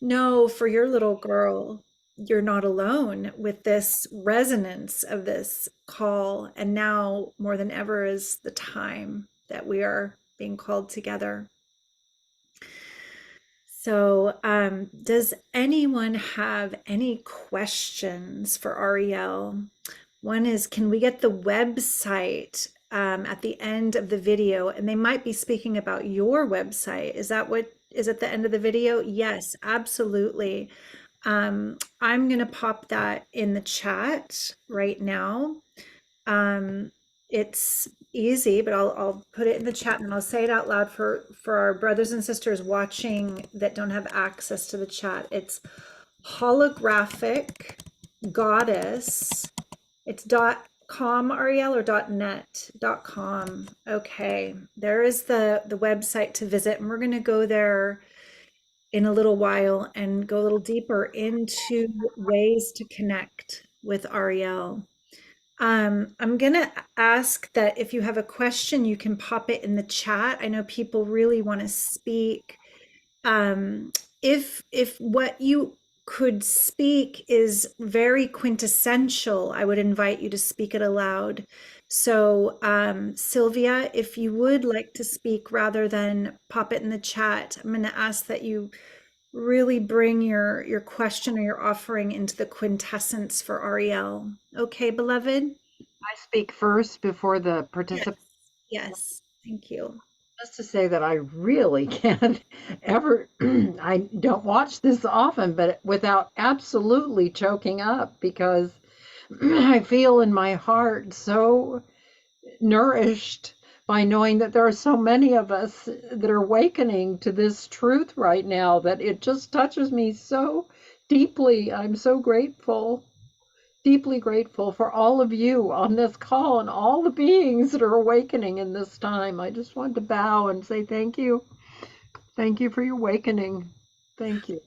know for your little girl, you're not alone with this resonance of this call. And now more than ever is the time that we are being called together. So, does anyone have any questions for Ariel? One is, can we get the website at the end of the video? And they might be speaking about your website. Is that what is at the end of the video? Yes, absolutely. I'm going to pop that in the chat right now. It's easy, but I'll put it in the chat and I'll say it out loud for our brothers and sisters watching that don't have access to the chat. It's holographic goddess. It's .com, Ariel, or .net? .com. Okay, there is the website to visit, and we're going to go there in a little while and go a little deeper into ways to connect with Ariel. I'm gonna ask that if you have a question, you can pop it in the chat. I know people really want to speak. If what you could speak is very quintessential, I would invite you to speak it aloud. So Sylvia, if you would like to speak rather than pop it in the chat, I'm gonna ask that you really bring your question or your offering into the quintessence for Ariel. Okay, beloved? I speak first before the participant. Yes, thank you. Just to say that I really can't ever, I don't watch this often, but without absolutely choking up, because I feel in my heart so nourished by knowing that there are so many of us that are awakening to this truth right now, that it just touches me so deeply. I'm so grateful, deeply grateful for all of you on this call and all the beings that are awakening in this time. I just want to bow and say thank you. Thank you for your awakening. Thank you.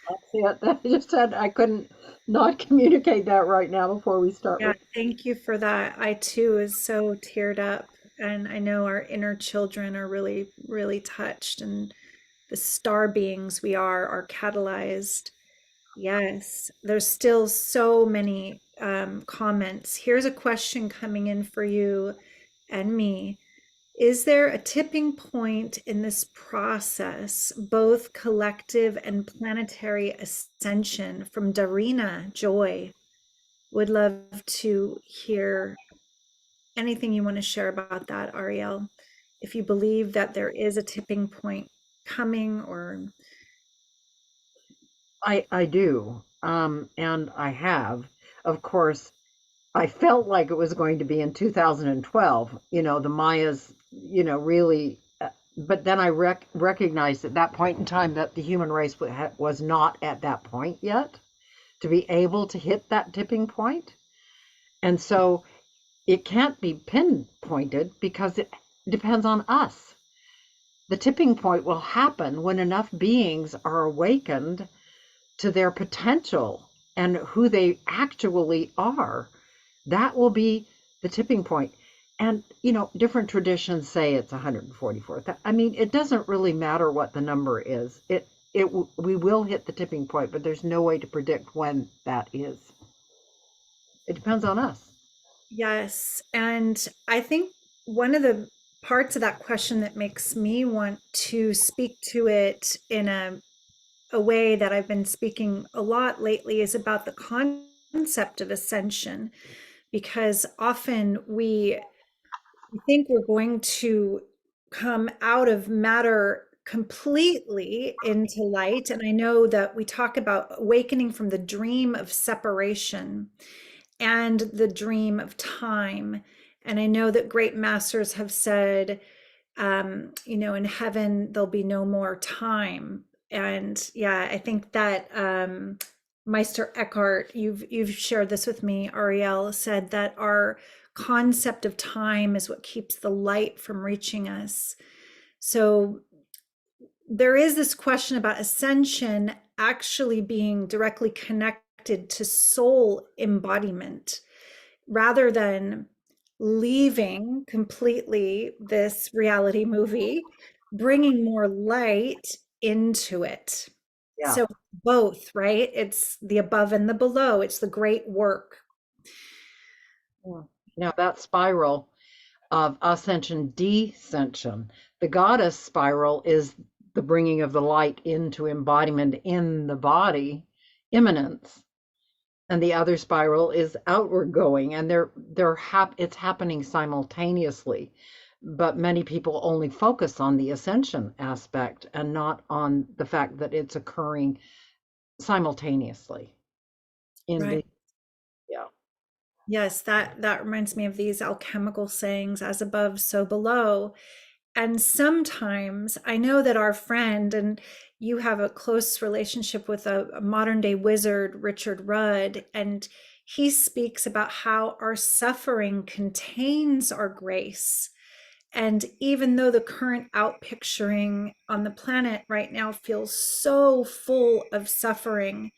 That's it. I just said I couldn't not communicate that right now before we start. Yeah, thank you for that. I too is so teared up, and I know our inner children are really, really touched, and the star beings we are catalyzed. Yes, there's still so many comments. Here's a question coming in for you and me. Is there a tipping point in this process, both collective and planetary ascension? From Darina Joy. Would love to hear anything you want to share about that, Ariel. If you believe that there is a tipping point coming, or I do, and I have. Of course, I felt like it was going to be in 2012, the Mayas, really, but then I recognized at that point in time that the human race was not at that point yet to be able to hit that tipping point. And so it can't be pinpointed because depends on us. The tipping point will happen when enough beings are awakened to their potential and who they actually are. That will be the tipping point. And, different traditions say it's 144. I mean, it doesn't really matter what the number is. We will hit the tipping point, but there's no way to predict when that is. It depends on us. Yes. And I think one of the parts of that question that makes me want to speak to it in a way that I've been speaking a lot lately is about the concept of ascension, because often we think we're going to come out of matter completely into light. And I know that we talk about awakening from the dream of separation and the dream of time. And I know that great masters have said, in heaven, there'll be no more time. And yeah, I think that Meister Eckhart, you've shared this with me, Ariel, said that our concept of time is what keeps the light from reaching us. So there is this question about ascension actually being directly connected to soul embodiment, rather than leaving completely this reality movie, bringing more light into it. Yeah. So both, right? It's the above and the below. It's the great work. Now that spiral of ascension, descension, the goddess spiral is the bringing of the light into embodiment in the body, immanence. And the other spiral is outward going, and it's happening simultaneously. But many people only focus on the ascension aspect and not on the fact that it's occurring simultaneously Right. yeah. Yes, that reminds me of these alchemical sayings, as above, so below. And sometimes I know that our friend, and you have a close relationship with a modern day wizard, Richard Rudd, and he speaks about how our suffering contains our grace. And even though the current outpicturing on the planet right now feels so full of suffering,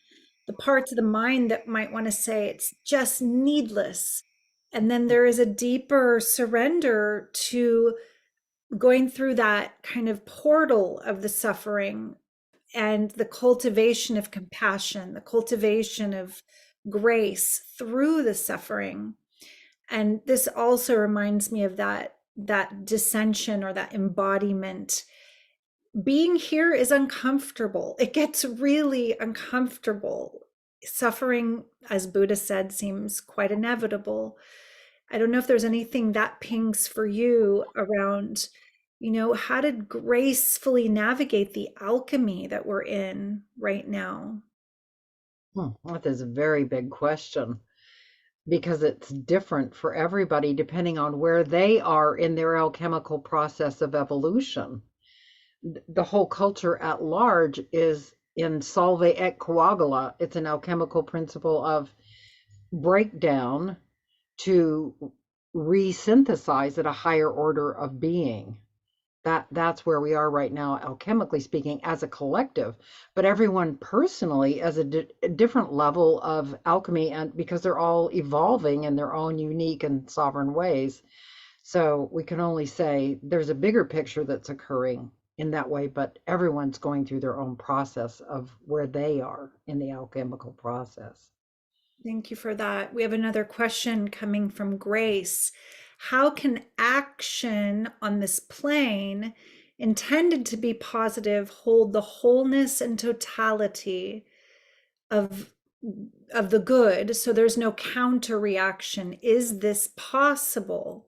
the parts of the mind that might want to say it's just needless. And then there is a deeper surrender to going through that kind of portal of the suffering and the cultivation of compassion, the cultivation of grace through the suffering. And this also reminds me of that dissension or that embodiment. Being here is uncomfortable. It gets really uncomfortable. Suffering, as Buddha said, seems quite inevitable. I don't know if there's anything that pings for you around, how to gracefully navigate the alchemy that we're in right now. That is a very big question, because it's different for everybody depending on where they are in their alchemical process of evolution. The whole culture at large is in solve et coagula. It's an alchemical principle of breakdown to resynthesize at a higher order of being. That's where we are right now, alchemically speaking, as a collective. But everyone personally as a different level of alchemy, and because they're all evolving in their own unique and sovereign ways. So we can only say there's a bigger picture that's occurring in that way, but everyone's going through their own process of where they are in the alchemical process. Thank you for that. We have another question coming from Grace. How can action on this plane, intended to be positive, hold the wholeness and totality of the good, so there's no counter reaction? Is this possible?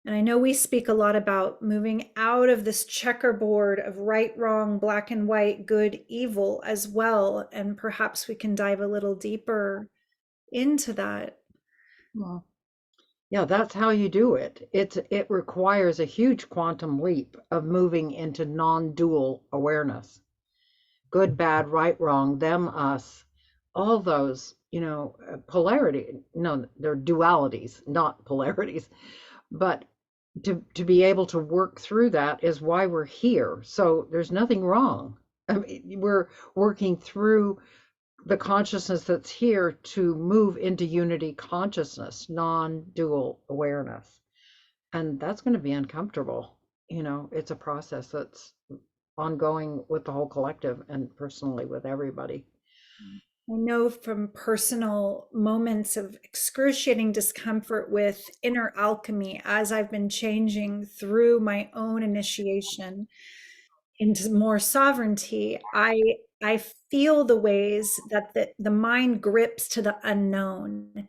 And I know we speak a lot about moving out of this checkerboard of right, wrong, black and white, good, evil as well. And perhaps we can dive a little deeper into that. Well, yeah, that's how you do it. It requires a huge quantum leap of moving into non-dual awareness. Good, bad, right, wrong, them, us, all those, polarity. No, they're dualities, not polarities. But to be able to work through that is why we're here. So there's nothing wrong. I mean, we're working through the consciousness that's here to move into unity consciousness, non-dual awareness. And that's going to be uncomfortable. You know, it's a process that's ongoing with the whole collective and personally with everybody. I know from personal moments of excruciating discomfort with inner alchemy as I've been changing through my own initiation into more sovereignty, I feel the ways that the mind grips to the unknown,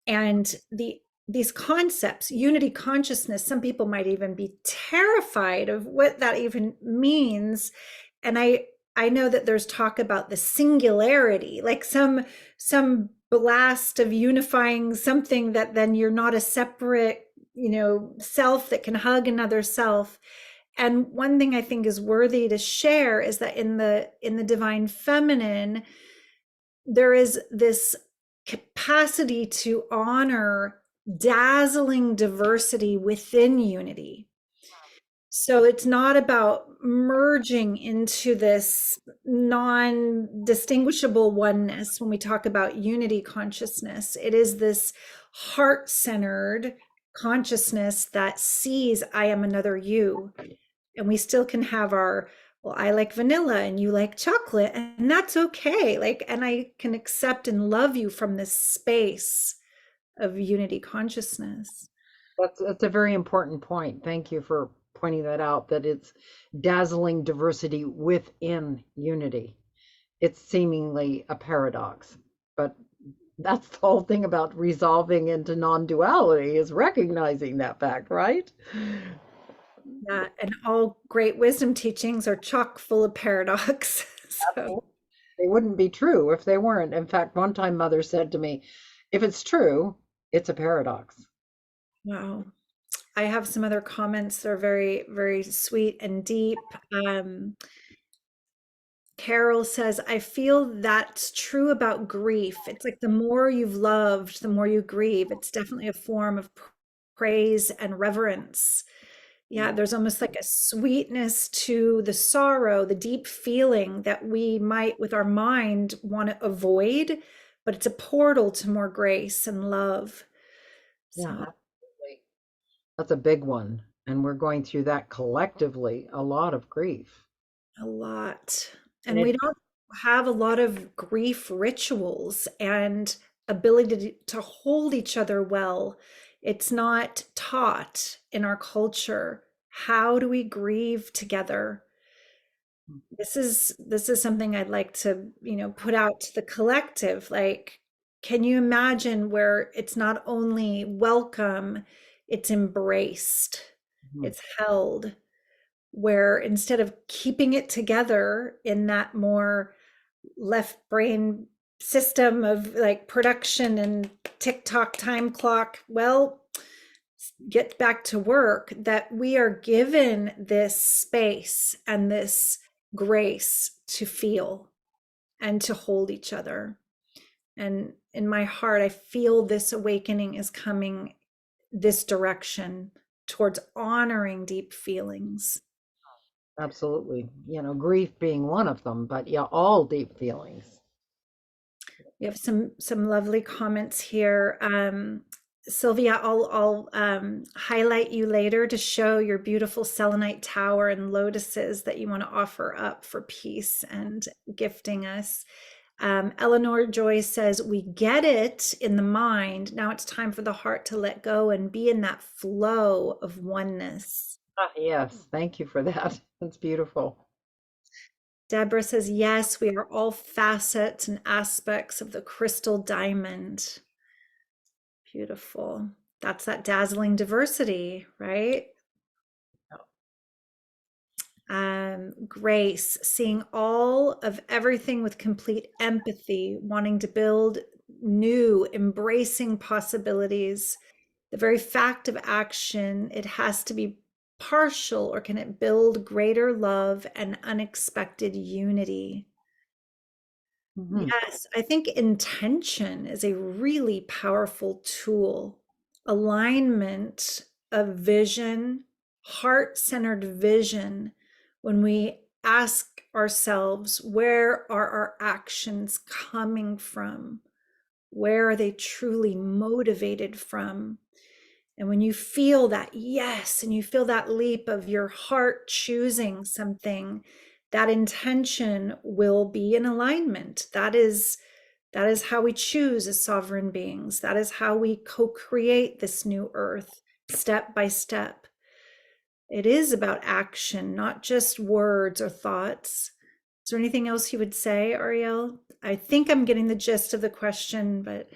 and these concepts, unity consciousness, some people might even be terrified of what that even means. And I know that there's talk about the singularity, like some blast of unifying something that then you're not a separate, self that can hug another self. And one thing I think is worthy to share is that in the divine feminine, there is this capacity to honor dazzling diversity within unity. So it's not about merging into this non-distinguishable oneness when we talk about unity consciousness. It is this heart-centered consciousness that sees I am another you. And we still can have our, well, I like vanilla and you like chocolate, and that's okay. Like, and I can accept and love you from this space of unity consciousness. That's a very important point. Thank you for pointing that out, that it's dazzling diversity within unity. It's seemingly a paradox, but that's the whole thing about resolving into non-duality, is recognizing that fact, right? Yeah, and all great wisdom teachings are chock full of paradox. So They wouldn't be true if they weren't. In fact, one time Mother said to me, if it's true, it's a paradox. wow. I have some other comments that are very, very sweet and deep. Carol says, I feel that's true about grief. It's like the more you've loved, the more you grieve. It's definitely a form of praise and reverence. Yeah, there's almost like a sweetness to the sorrow, the deep feeling that we might, with our mind, want to avoid, but it's a portal to more grace and love. Yeah, So absolutely. That's a big one. And we're going through that collectively, a lot of grief. a lot. And And we it, don't have a lot of grief rituals and ability to hold each other well. It's not taught in our culture. How do we grieve together? This is something I'd like to, put out to the collective. Like, can you imagine where it's not only welcome, it's embraced, Mhm. it's held, where instead of keeping it together in that more left brain system of like production and TikTok time clock, well, get back to work, that we are given this space and this grace to feel and to hold each other. And in my heart, I feel this awakening is coming this direction towards honoring deep feelings. Absolutely. Grief being one of them, but yeah, all deep feelings. We have some lovely comments here. Sylvia, I'll highlight you later to show your beautiful selenite tower and lotuses that you want to offer up for peace and gifting us. Eleanor Joy says, we get it in the mind. Now it's time for the heart to let go and be in that flow of oneness. Ah, yes, thank you for that. That's beautiful. Deborah says, yes, we are all facets and aspects of the crystal diamond. Beautiful. That's that dazzling diversity, right? Grace, seeing all of everything with complete empathy, wanting to build new, embracing possibilities. The very fact of action, it has to be partial, or can it build greater love and unexpected unity? Mhm. Yes, I think intention is a really powerful tool. Alignment of vision, heart-centered vision, when we ask ourselves, where are our actions coming from? Where are they truly motivated from? And when you feel that yes, and you feel that leap of your heart choosing something, that intention will be in alignment. That is how we choose as sovereign beings. That is how we co-create this new earth, step by step. It is about action, not just words or thoughts. Is there anything else you would say, Ariel? I think I'm getting the gist of the question, but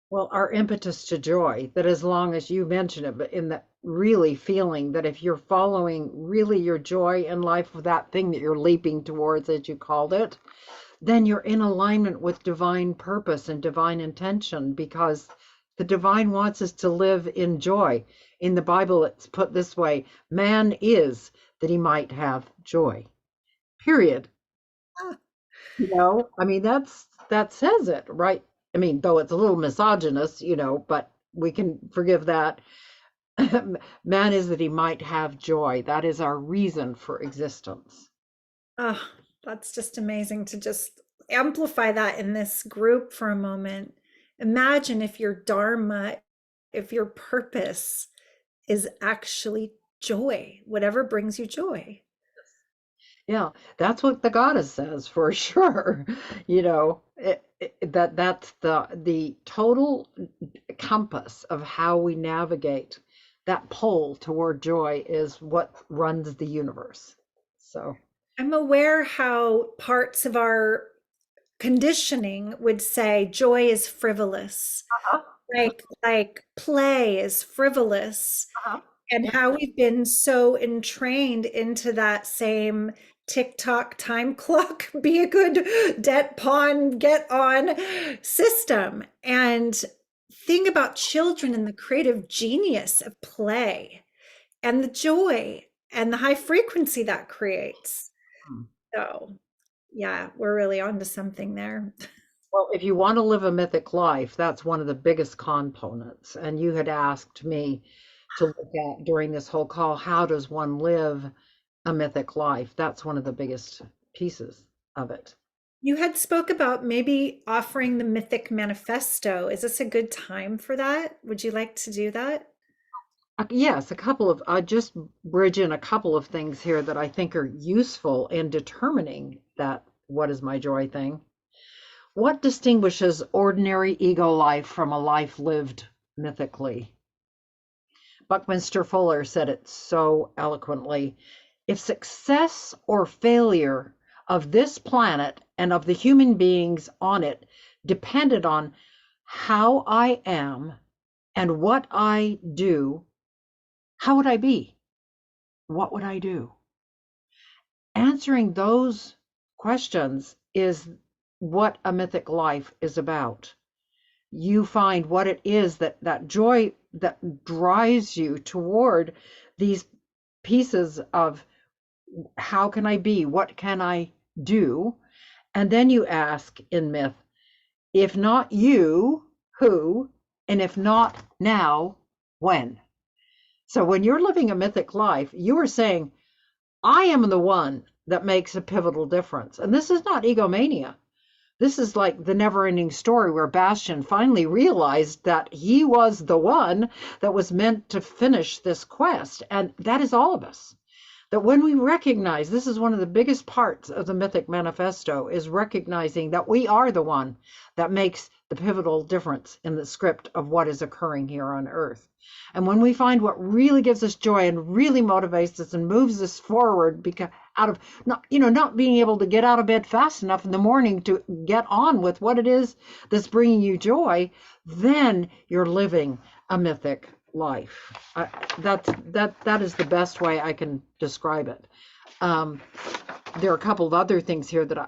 Well, our impetus to joy, that as long as you mention it, but in the really feeling that if you're following really your joy in life, with that thing that you're leaping towards, as you called it, then you're in alignment with divine purpose and divine intention, because the divine wants us to live in joy. In the Bible, it's put this way: man is that he might have joy. Period. You know, I mean, that says it, right? I mean, though it's a little misogynist, you know, but we can forgive that. Man is that he might have joy. That is our reason for existence. oh, that's just amazing to just amplify that in this group for a moment. Imagine if your dharma, if your purpose is actually joy, whatever brings you joy. Yeah, that's what the goddess says for sure. You know, that's the total compass of how we navigate. That pull toward joy is what runs the universe. So, I'm aware how parts of our conditioning would say joy is frivolous, uh-huh, like play is frivolous, uh-huh. and how we've been so entrained into that same TikTok time clock, be a good debt pawn, get on system. And think about children and the creative genius of play and the joy and the high frequency that creates. Hmm. So, yeah, we're really onto something there. Well, if you want to live a mythic life, that's one of the biggest components. And you had asked me to look at during this whole call, how does one live a mythic life? That's one of the biggest pieces of it. You had spoke about maybe offering the Mythic Manifesto. Is this a good time for that? Would you like to do that? Yes, a couple of, I just bridge in a couple of things here that I think are useful in determining that what is my joy thing. What distinguishes ordinary ego life from a life lived mythically? Buckminster Fuller said it so eloquently. If success or failure of this planet and of the human beings on it depended on how I am and what I do, how would I be? What would I do? Answering those questions is what a mythic life is about. You find what it is that joy that drives you toward these pieces of how can I be? What can I do? And then you ask in myth, if not you, who? And if not now, when? So when you're living a mythic life, you are saying, I am the one that makes a pivotal difference. And this is not egomania. This is like the never-ending story where Bastian finally realized that he was the one that was meant to finish this quest. And that is all of us. That when we recognize, this is one of the biggest parts of the Mythic Manifesto, is recognizing that we are the one that makes the pivotal difference in the script of what is occurring here on Earth. And when we find what really gives us joy and really motivates us and moves us forward, because out of not being able to get out of bed fast enough in the morning to get on with what it is that's bringing you joy, then you're living a mythic life. That is the best way I can describe it. There are a couple of other things here that I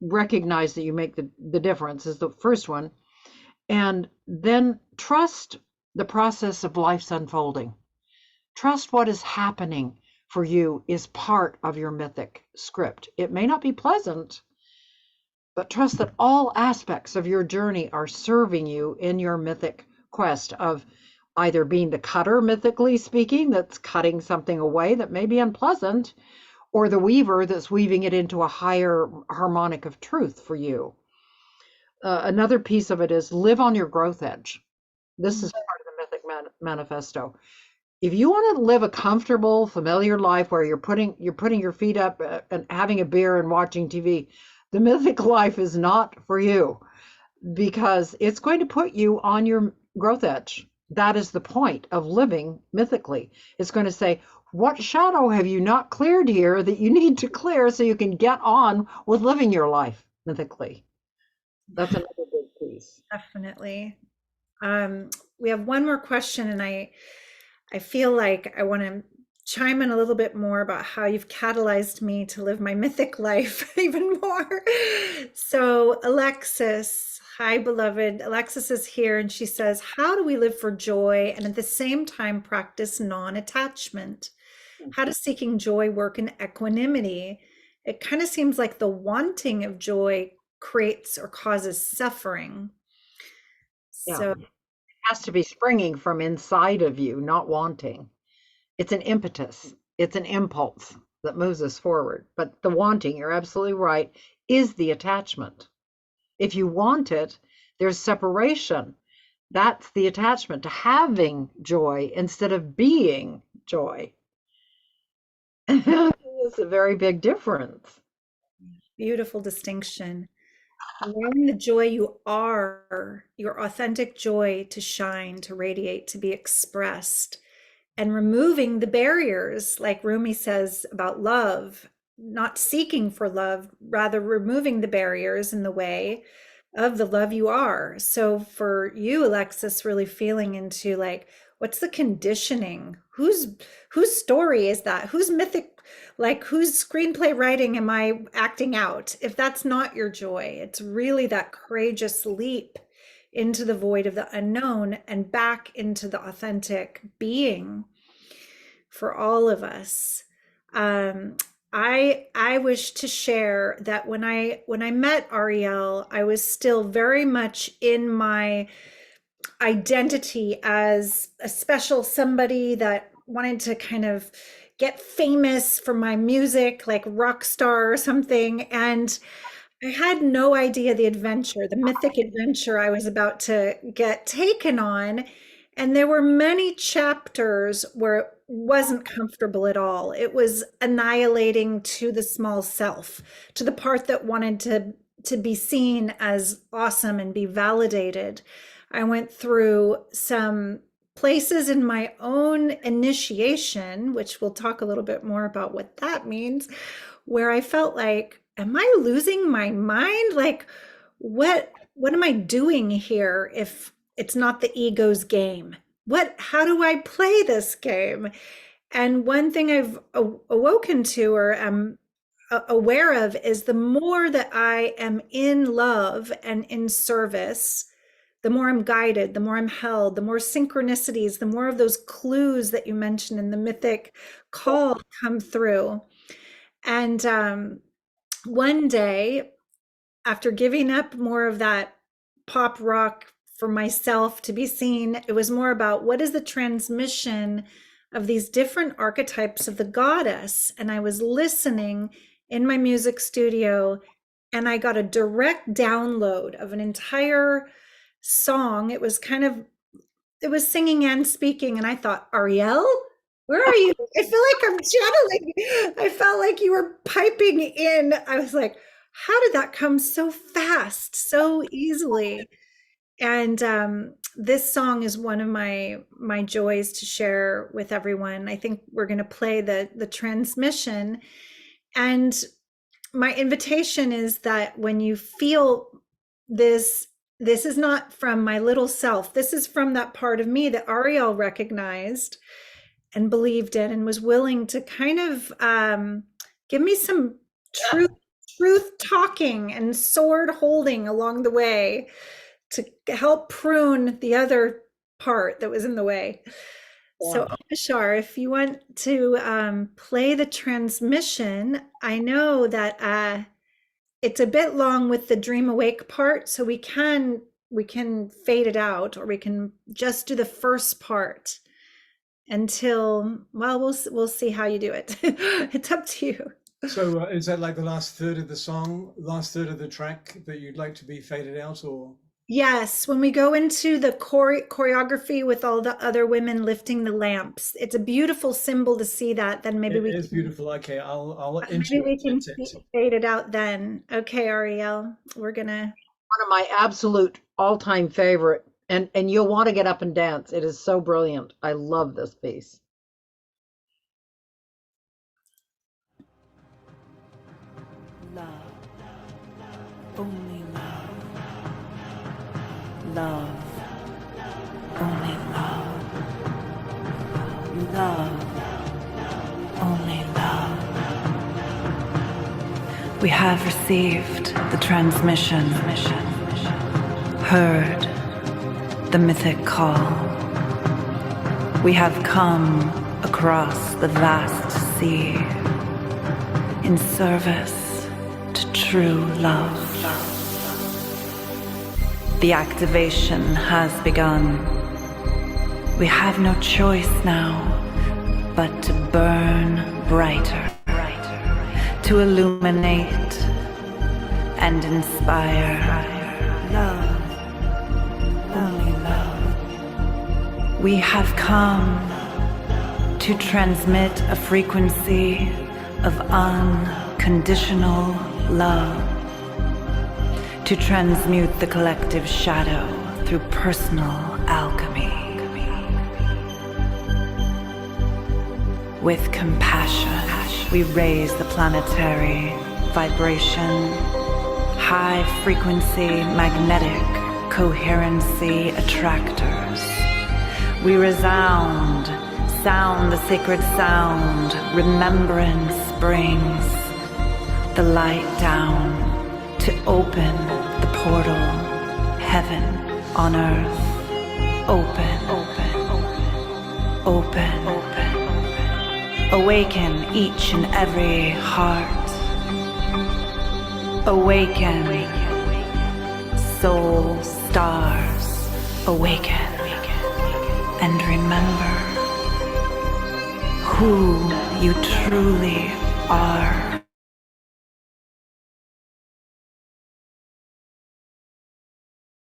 recognize that you make the difference is the first one. And then trust the process of life's unfolding. Trust what is happening for you is part of your mythic script. It may not be pleasant, but trust that all aspects of your journey are serving you in your mythic quest of either being the cutter, mythically speaking, that's cutting something away that may be unpleasant, or the weaver that's weaving it into a higher harmonic of truth for you. Another piece of it is live on your growth edge. This is part of the Mythic Manifesto. If you want to live a comfortable, familiar life where you're putting your feet up and having a beer and watching TV, the mythic life is not for you, because it's going to put you on your growth edge. That is the point of living mythically. It's going to say, what shadow have you not cleared here that you need to clear so you can get on with living your life mythically? That's another big piece. Definitely. We have one more question, and I feel like I want to chime in a little bit more about how you've catalyzed me to live my mythic life even more. So Alexis, hi beloved. Alexis is here, and she says, how do we live for joy and at the same time practice non-attachment? How does seeking joy work in equanimity? It kind of seems like the wanting of joy creates or causes suffering. Yeah. So It has to be springing from inside of you, not wanting. It's an impetus. It's an impulse that moves us forward. But the wanting, you're absolutely right, is the attachment. If you want it, there's separation. That's the attachment to having joy instead of being joy. It's a very big difference. beautiful distinction. Allowing the joy you are, your authentic joy, to shine, to radiate, to be expressed, and removing the barriers, like Rumi says about love, not seeking for love, rather removing the barriers in the way of the love you are. So for you, Alexis, really feeling into like, what's the conditioning? Whose story is that? Whose mythic, like whose screenplay writing am I acting out? If that's not your joy, it's really that courageous leap into the void of the unknown and back into the authentic being for all of us. I wish to share that when I met Ariel, I was still very much in my identity as a special somebody that wanted to kind of get famous for my music, like rock star or something. And I had no idea the adventure, the mythic adventure I was about to get taken on. And there were many chapters where it wasn't comfortable at all. It was annihilating to the small self, to the part that wanted to be seen as awesome and be validated. I went through some places in my own initiation, which we'll talk a little bit more about what that means, where I felt like, am I losing my mind? Like, what am I doing here if it's not the ego's game? How do I play this game? And one thing I've awoken to or am aware of is the more that I am in love and in service, the more I'm guided, the more I'm held, the more synchronicities, the more of those clues that you mentioned in the mythic call come through. And one day, after giving up more of that pop rock for myself to be seen, it was more about what is the transmission of these different archetypes of the goddess. And I was listening in my music studio, and I got a direct download of an entire song. It was singing and speaking. And I thought, Ariel, where are you? I feel like I'm channeling. I felt like you were piping in. I was like, how did that come so fast, so easily? And this song is one of my joys to share with everyone. I think we're going to play the transmission. And my invitation is that when you feel this is not from my little self. This is from that part of me that Ariel recognized and believed in and was willing to kind of give me some truth talking and sword holding along the way to help prune the other part that was in the way. Yeah. So Omashar, if you want to play the transmission, I know that it's a bit long with the dream awake part, so we can we can fade it out, or we can just do the first part until, well, we'll see how you do it. It's up to you. So is that like the last third of the song, last third of the track that you'd like to be faded out, or? Yes, when we go into the choreography with all the other women lifting the lamps, it's a beautiful symbol to see that. Then maybe It is beautiful. Okay, I'll maybe we can it. fade it out then. Okay, Ariel, we're gonna. One of my absolute all-time favorite, and you'll want to get up and dance. It is so brilliant. I love this piece. Love. Only love. Love. Only love. Love. Only love. We have received the transmission. Heard the mythic call. We have come across the vast sea in service to true love. The activation has begun. We have no choice now but to burn brighter, to illuminate and inspire. Love, only love. We have come to transmit a frequency of unconditional love, to transmute the collective shadow through personal alchemy. With compassion, we raise the planetary vibration, high frequency magnetic coherency attractors. We resound, sound the sacred sound, remembrance brings the light down to open the portal, heaven on earth. Open, open, open, open. Awaken each and every heart. Awaken, soul stars. Awaken and remember who you truly are.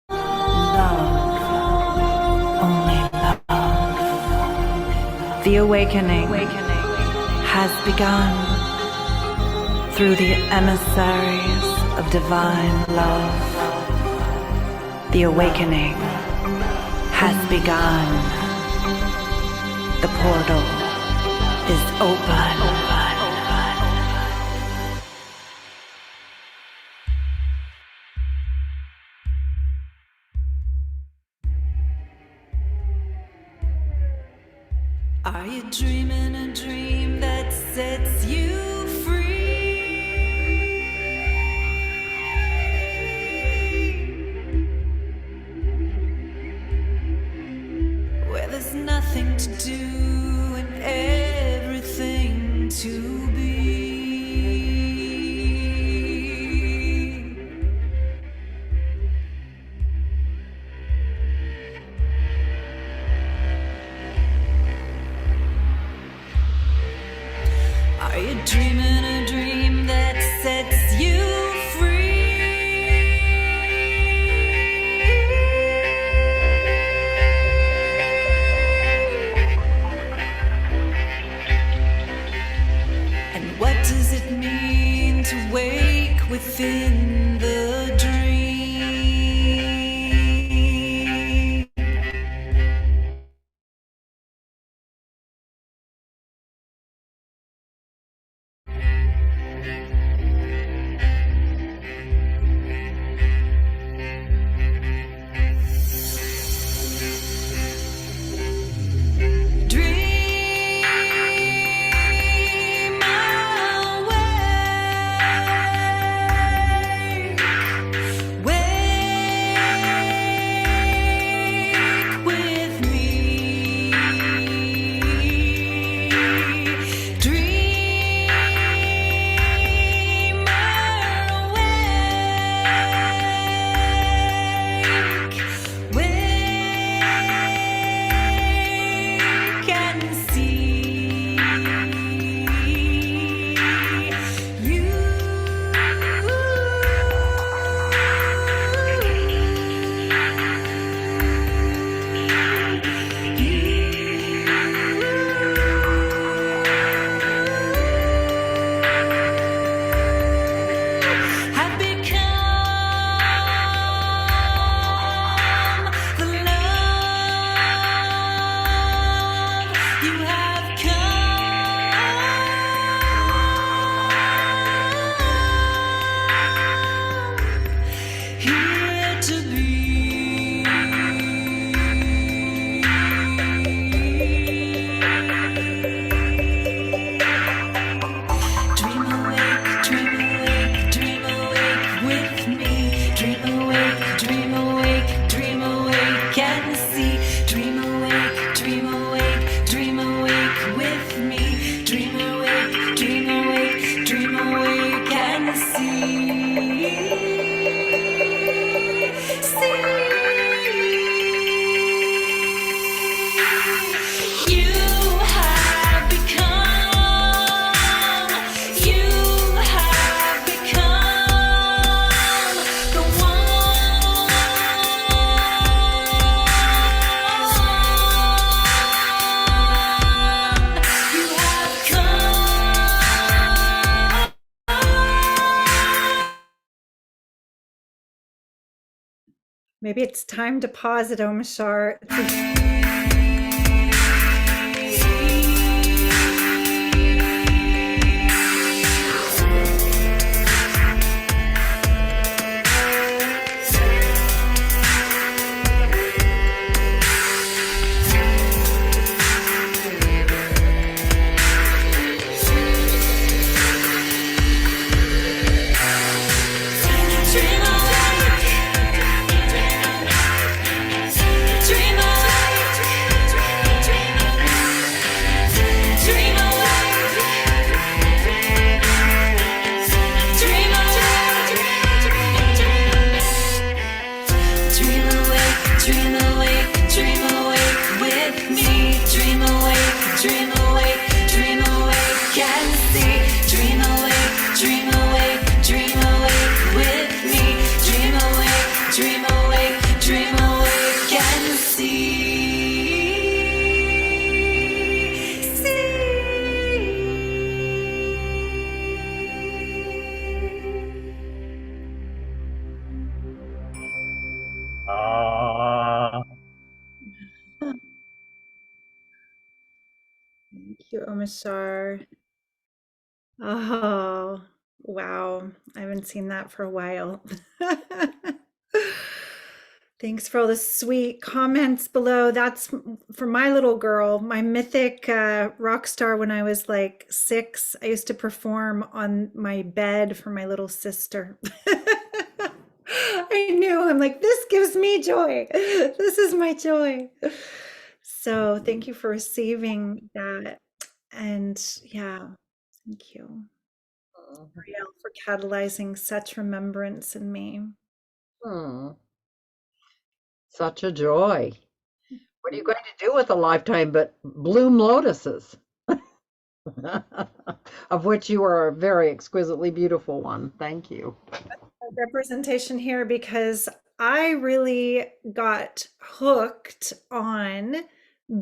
Love, only love. The awakening has begun through the emissaries of divine love. The awakening has begun. The portal is open. Are you dreaming a dream that sets you free? Where there's nothing to do and everything to be. Are you dreaming a dream that sets you free? Maybe it's time to pause at Omashar. Thank you, Omashar. Oh, wow. I haven't seen that for a while. Thanks for all the sweet comments below. That's for my little girl, my mythic rock star when I was like 6. I used to perform on my bed for my little sister. I knew, I'm like, this gives me joy. This is my joy. So thank you for receiving that. And yeah, thank you, Ariel, for catalyzing such remembrance in me. Such a joy. What are you going to do with a lifetime but bloom lotuses? Of which you are a very exquisitely beautiful one. Thank you. Representation here because I really got hooked on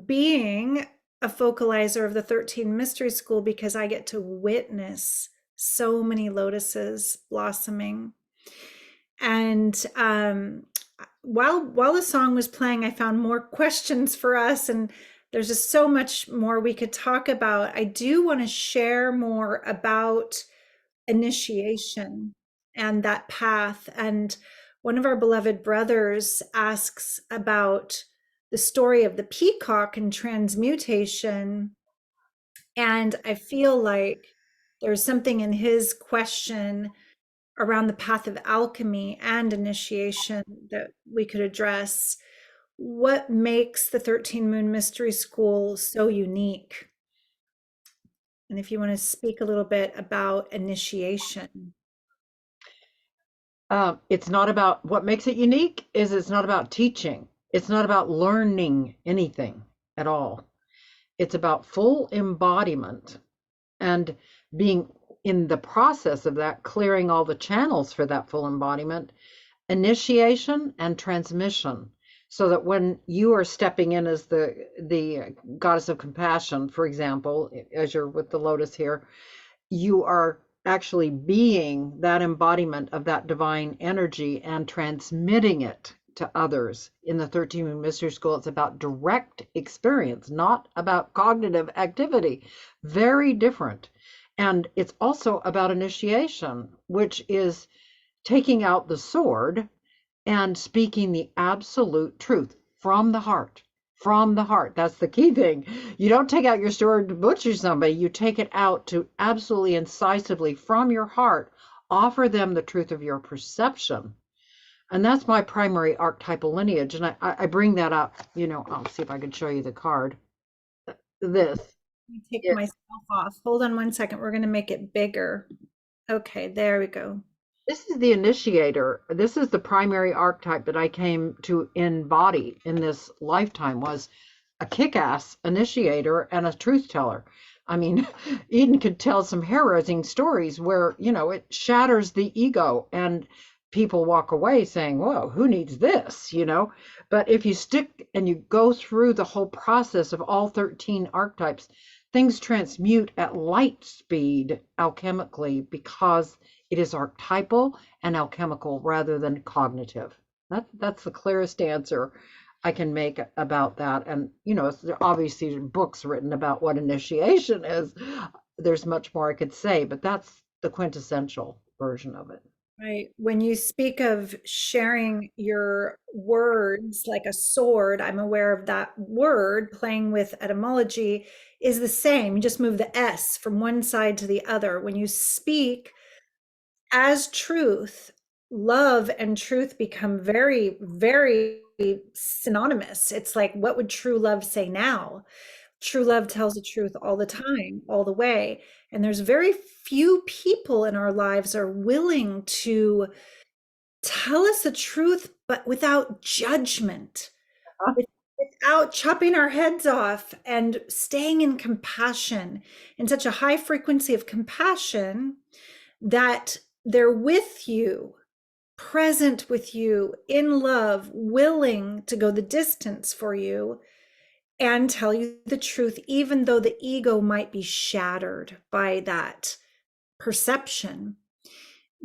being a focalizer of the 13 Mystery School because I get to witness so many lotuses blossoming. And while the song was playing, I found more questions for us, and there's just so much more we could talk about. I do want to share more about initiation and that path. And one of our beloved brothers asks about the story of the peacock and transmutation. And I feel like there's something in his question around the path of alchemy and initiation that we could address. What makes the 13 Moon Mystery School so unique? And if you want to speak a little bit about initiation. It's not about what makes it unique is it's not about teaching. It's not about learning anything at all. It's about full embodiment and being in the process of that, clearing all the channels for that full embodiment, initiation and transmission. So that when you are stepping in as the goddess of compassion, for example, as you're with the lotus here, you are actually being that embodiment of that divine energy and transmitting it to others. In the 13 Moon Mystery School, it's about direct experience, not about cognitive activity. Very different. And it's also about initiation, which is taking out the sword and speaking the absolute truth from the heart. From the heart. That's the key thing. You don't take out your sword to butcher somebody. You take it out to absolutely incisively from your heart offer them the truth of your perception. And that's my primary archetypal lineage. And I bring that up, I'll see if I can show you the card. This. Let me take myself off. Hold on one second. We're going to make it bigger. Okay, there we go. This is the initiator. This is the primary archetype that I came to embody in this lifetime, was a kick-ass initiator and a truth teller. I mean, Eden could tell some hair-raising stories where, it shatters the ego and people walk away saying, whoa, who needs this, But if you stick and you go through the whole process of all 13 archetypes, things transmute at light speed alchemically because it is archetypal and alchemical rather than cognitive. That's the clearest answer I can make about that. And there obviously books written about what initiation is. There's much more I could say, but that's the quintessential version of it. Right. When you speak of sharing your words like a sword, I'm aware of that word. Playing with etymology is the same. You just move the S from one side to the other. When you speak as truth, love and truth become very, very synonymous. It's like, what would true love say now? True love tells the truth all the time, all the way. And there's very few people in our lives are willing to tell us the truth, but without judgment, without chopping our heads off, and staying in compassion, in such a high frequency of compassion that they're with you, present with you, in love, willing to go the distance for you and tell you the truth, even though the ego might be shattered by that perception,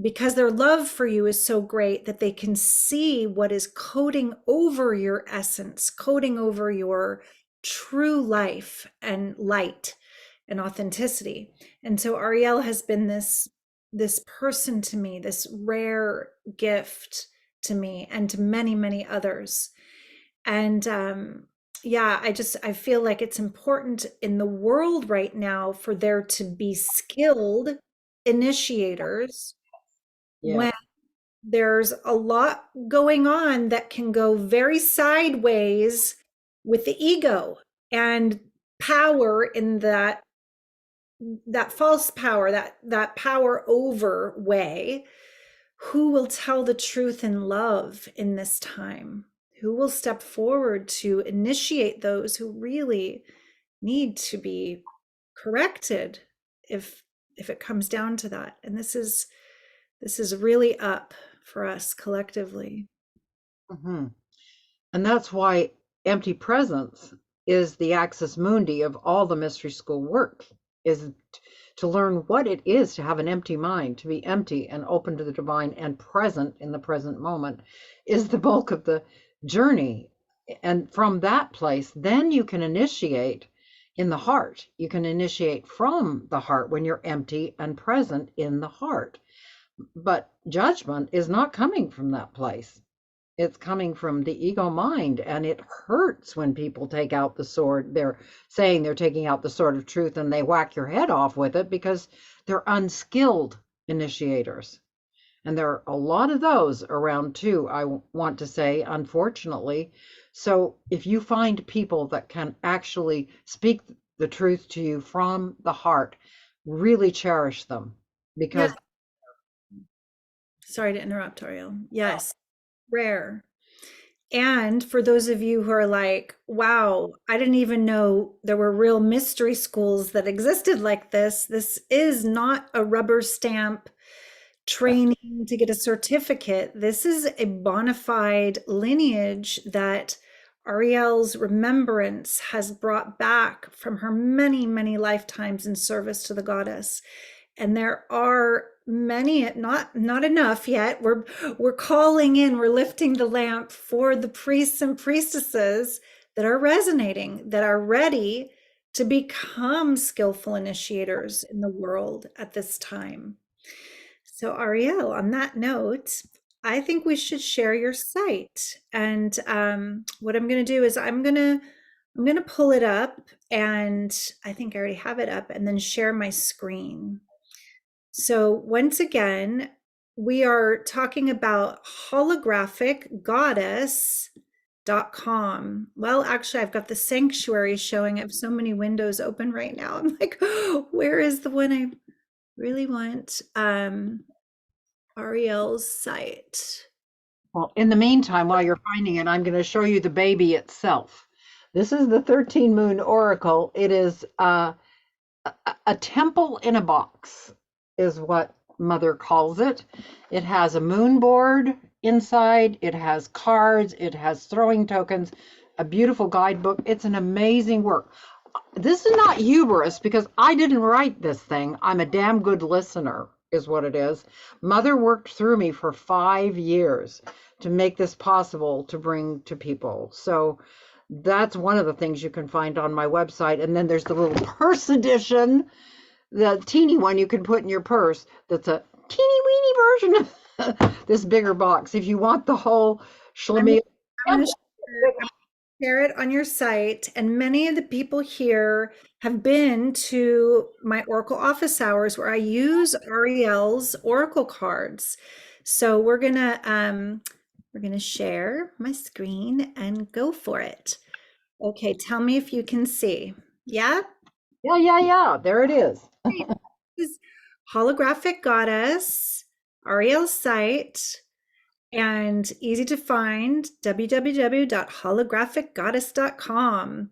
because their love for you is so great that they can see what is coding over your essence, coding over your true life and light and authenticity. And so Ariel has been this person to me, this rare gift to me and to many, many others. And yeah, I feel like it's important in the world right now for there to be skilled initiators when there's a lot going on that can go very sideways with the ego and power in that false power, that power over way. Who will tell the truth in love in this time? Who will step forward to initiate those who really need to be corrected if it comes down to that? And this is really up for us collectively. Mm-hmm. And that's why empty presence is the axis mundi of all the mystery school work, is to learn what it is to have an empty mind, to be empty and open to the divine and present in the present moment, is the bulk of the journey. And from that place, then you can initiate in the heart. You can initiate from the heart when you're empty and present in the heart. But judgment is not coming from that place. It's coming from the ego mind, and it hurts when people take out the sword. They're saying they're taking out the sword of truth, and they whack your head off with it because they're unskilled initiators. And there are a lot of those around too, I want to say, unfortunately. So if you find people that can actually speak the truth to you from the heart, really cherish them, because Sorry to interrupt, Ariel. Yes, rare. And for those of you who are like, wow, I didn't even know there were real mystery schools that existed like this. This is not a rubber stamp training to get a certificate. This is a bona fide lineage that Ariel's remembrance has brought back from her many, many lifetimes in service to the goddess. And there are many, not enough yet. We're calling in, we're lifting the lamp for the priests and priestesses that are resonating, that are ready to become skillful initiators in the world at this time. So Ariel, on that note, I think we should share your site. And what I'm going to do is I'm going to pull it up, and I think I already have it up, and then share my screen. So once again, we are talking about holographicgoddess.com. Well, actually, I've got the sanctuary showing. I have so many windows open right now. I'm like, oh, where is the one I really want? Ariel's site. well, in the meantime, while you're finding it, I'm going to show you the baby itself. This is the 13 Moon Oracle. It is a temple in a box, is what Mother calls it. It has a moon board inside. It has cards. It has throwing tokens, a beautiful guidebook. It's an amazing work. This is not hubris because I didn't write this thing. I'm a damn good listener, is what it is. Mother worked through me for 5 years to make this possible to bring to people. So that's one of the things you can find on my website. And then there's the little purse edition, the teeny one you can put in your purse. That's a teeny weeny version of this bigger box. If you want the whole schlemiel. I'm going to share it on your site. And many of the people here have been to my Oracle office hours where I use Ariel's Oracle cards. So we're gonna share my screen and go for it. Okay, tell me if you can see. Yeah? Yeah. There it is. This is Holographic Goddess, Ariel's site, and easy to find, www.holographicgoddess.com.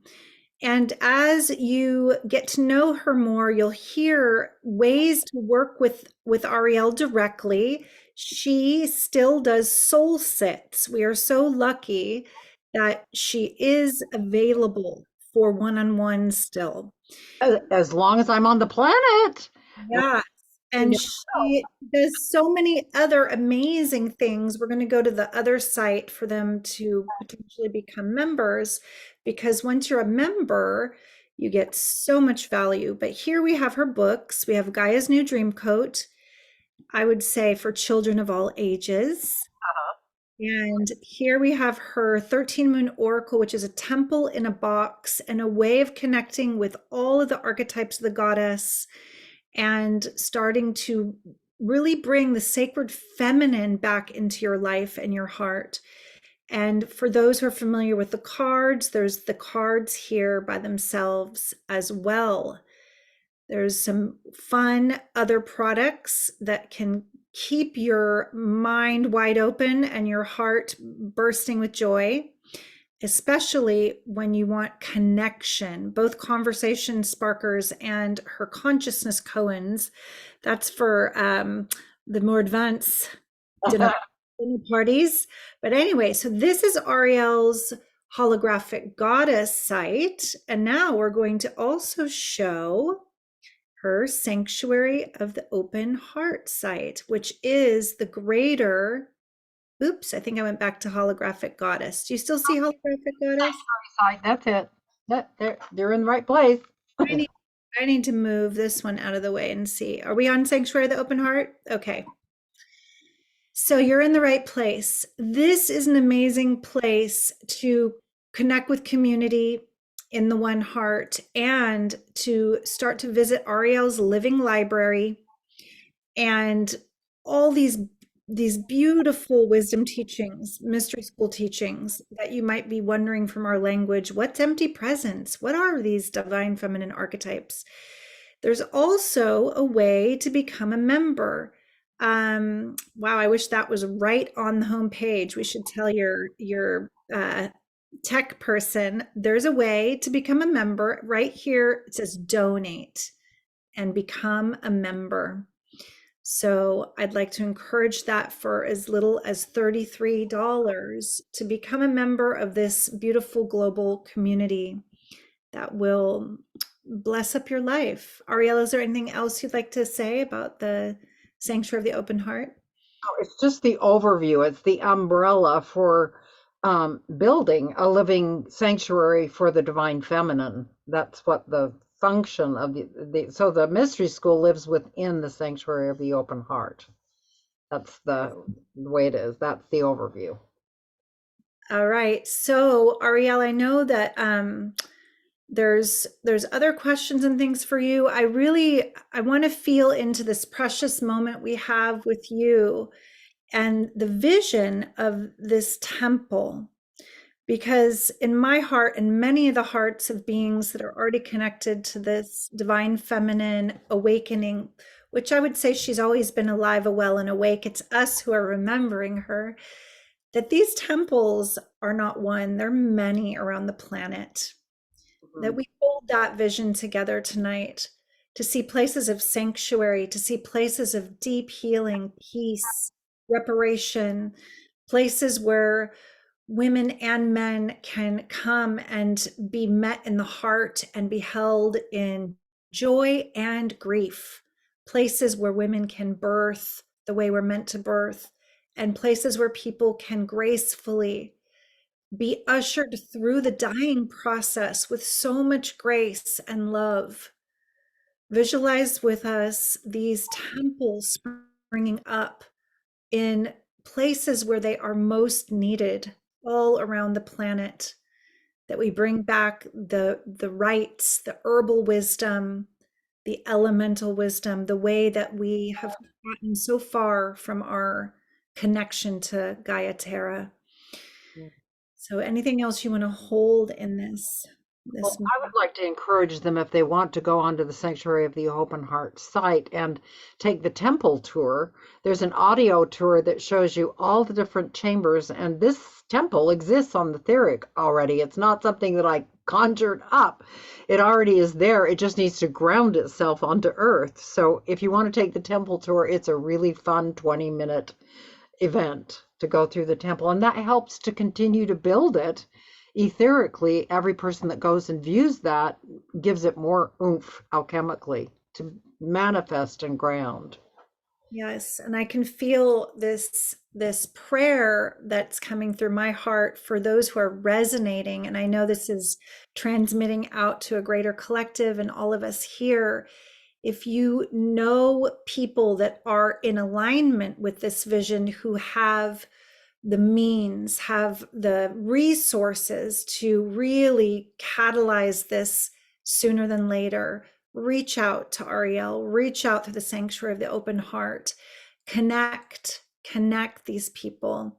And as you get to know her more, you'll hear ways to work with Ariel directly. She still does soul sits. We are so lucky that she is available for one-on-one still. As long as I'm on the planet. Yeah. And she does so many other amazing things. We're going to go to the other site for them to potentially become members, because once you're a member, you get so much value. But here we have her books. We have Gaia's New Dream Coat, I would say for children of all ages. And here we have her 13 Moon Oracle, which is a temple in a box and a way of connecting with all of the archetypes of the goddess and starting to really bring the sacred feminine back into your life and your heart. And for those who are familiar with the cards, there's the cards here by themselves as well. There's some fun other products that can keep your mind wide open and your heart bursting with joy, especially when you want connection, both conversation sparkers and her consciousness koans. That's for the more advanced dinner parties. But anyway, so this is Ariel's Holographic Goddess site. And now we're going to also show her Sanctuary of the Open Heart site, which is the greater, oops, I think I went back to Holographic Goddess. Do you still see Holographic Goddess? That's it. They're in the right place. I need to move this one out of the way and see. Are we on Sanctuary of the Open Heart? Okay. So you're in the right place. This is an amazing place to connect with community in the One Heart and to start to visit Ariel's living library and all these beautiful wisdom teachings, mystery school teachings that you might be wondering from our language. What's empty presence? What are these divine feminine archetypes? There's also a way to become a member. Wow, I wish that was right on the homepage. We should tell your tech person, there's a way to become a member right here. It says donate and become a member. So I'd like to encourage that for as little as $33 to become a member of this beautiful global community that will bless up your life. Ariel, is there anything else you'd like to say about the Sanctuary of the Open Heart? Oh, it's just the overview. It's the umbrella for building a living sanctuary for the divine feminine. That's what the function of so the mystery school lives within the Sanctuary of the Open Heart. That's the way it is. That's the overview. All right. So Ariel, I know that there's other questions and things for you. I want to feel into this precious moment we have with you and the vision of this temple, because in my heart and many of the hearts of beings that are already connected to this divine feminine awakening, which I would say she's always been alive, well, and awake. It's us who are remembering her, that these temples are not one, they're many around the planet. That we hold that vision together tonight, to see places of sanctuary, to see places of deep healing, peace, reparation, places where women and men can come and be met in the heart and be held in joy and grief, places where women can birth the way we're meant to birth and places where people can gracefully be ushered through the dying process with so much grace and love. Visualize with us these temples springing up in places where they are most needed all around the planet, that we bring back the rites, the herbal wisdom, the elemental wisdom, the way that we have gotten so far from our connection to Gaia Terra. So anything else you want to hold in this? Well, I would like to encourage them, if they want to go onto the Sanctuary of the Open Heart site and take the temple tour. There's an audio tour that shows you all the different chambers, and this temple exists on the etheric already. It's not something that I conjured up. It already is there. It just needs to ground itself onto Earth. So if you want to take the temple tour, it's a really fun 20-minute event to go through the temple, and that helps to continue to build it. Etherically, every person that goes and views that gives it more oomph alchemically to manifest and ground. Yes, and I can feel this prayer that's coming through my heart for those who are resonating, and I know this is transmitting out to a greater collective and all of us here. If you know people that are in alignment with this vision, who have the means, have the resources to really catalyze this sooner than later, reach out to Ariel, reach out to the Sanctuary of the Open Heart, connect these people.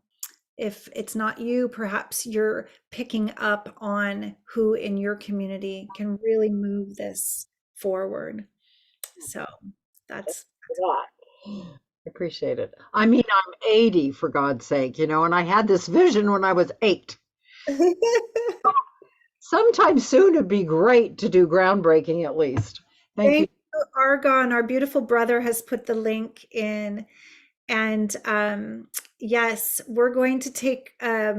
If it's not you, perhaps you're picking up on who in your community can really move this forward. So that's Appreciate it. I mean, I'm 80, for God's sake, and I had this vision when I was 8. Sometime soon it'd be great to do groundbreaking, at least. Thank you. Argon, our beautiful brother, has put the link in. And yes, we're going to take a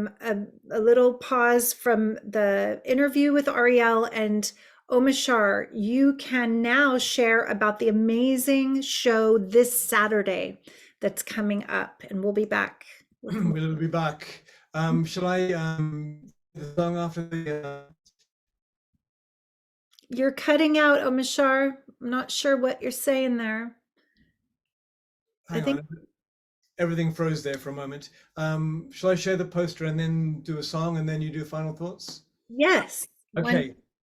little pause from the interview with Ariel, and Omashar, you can now share about the amazing show this Saturday that's coming up, and we'll be back. We'll be back. Shall I the song after the You're cutting out, Omashar. I'm not sure what you're saying there. hang on. Everything froze there for a moment. Shall I share the poster and then do a song, and then you do final thoughts? Yes. Okay.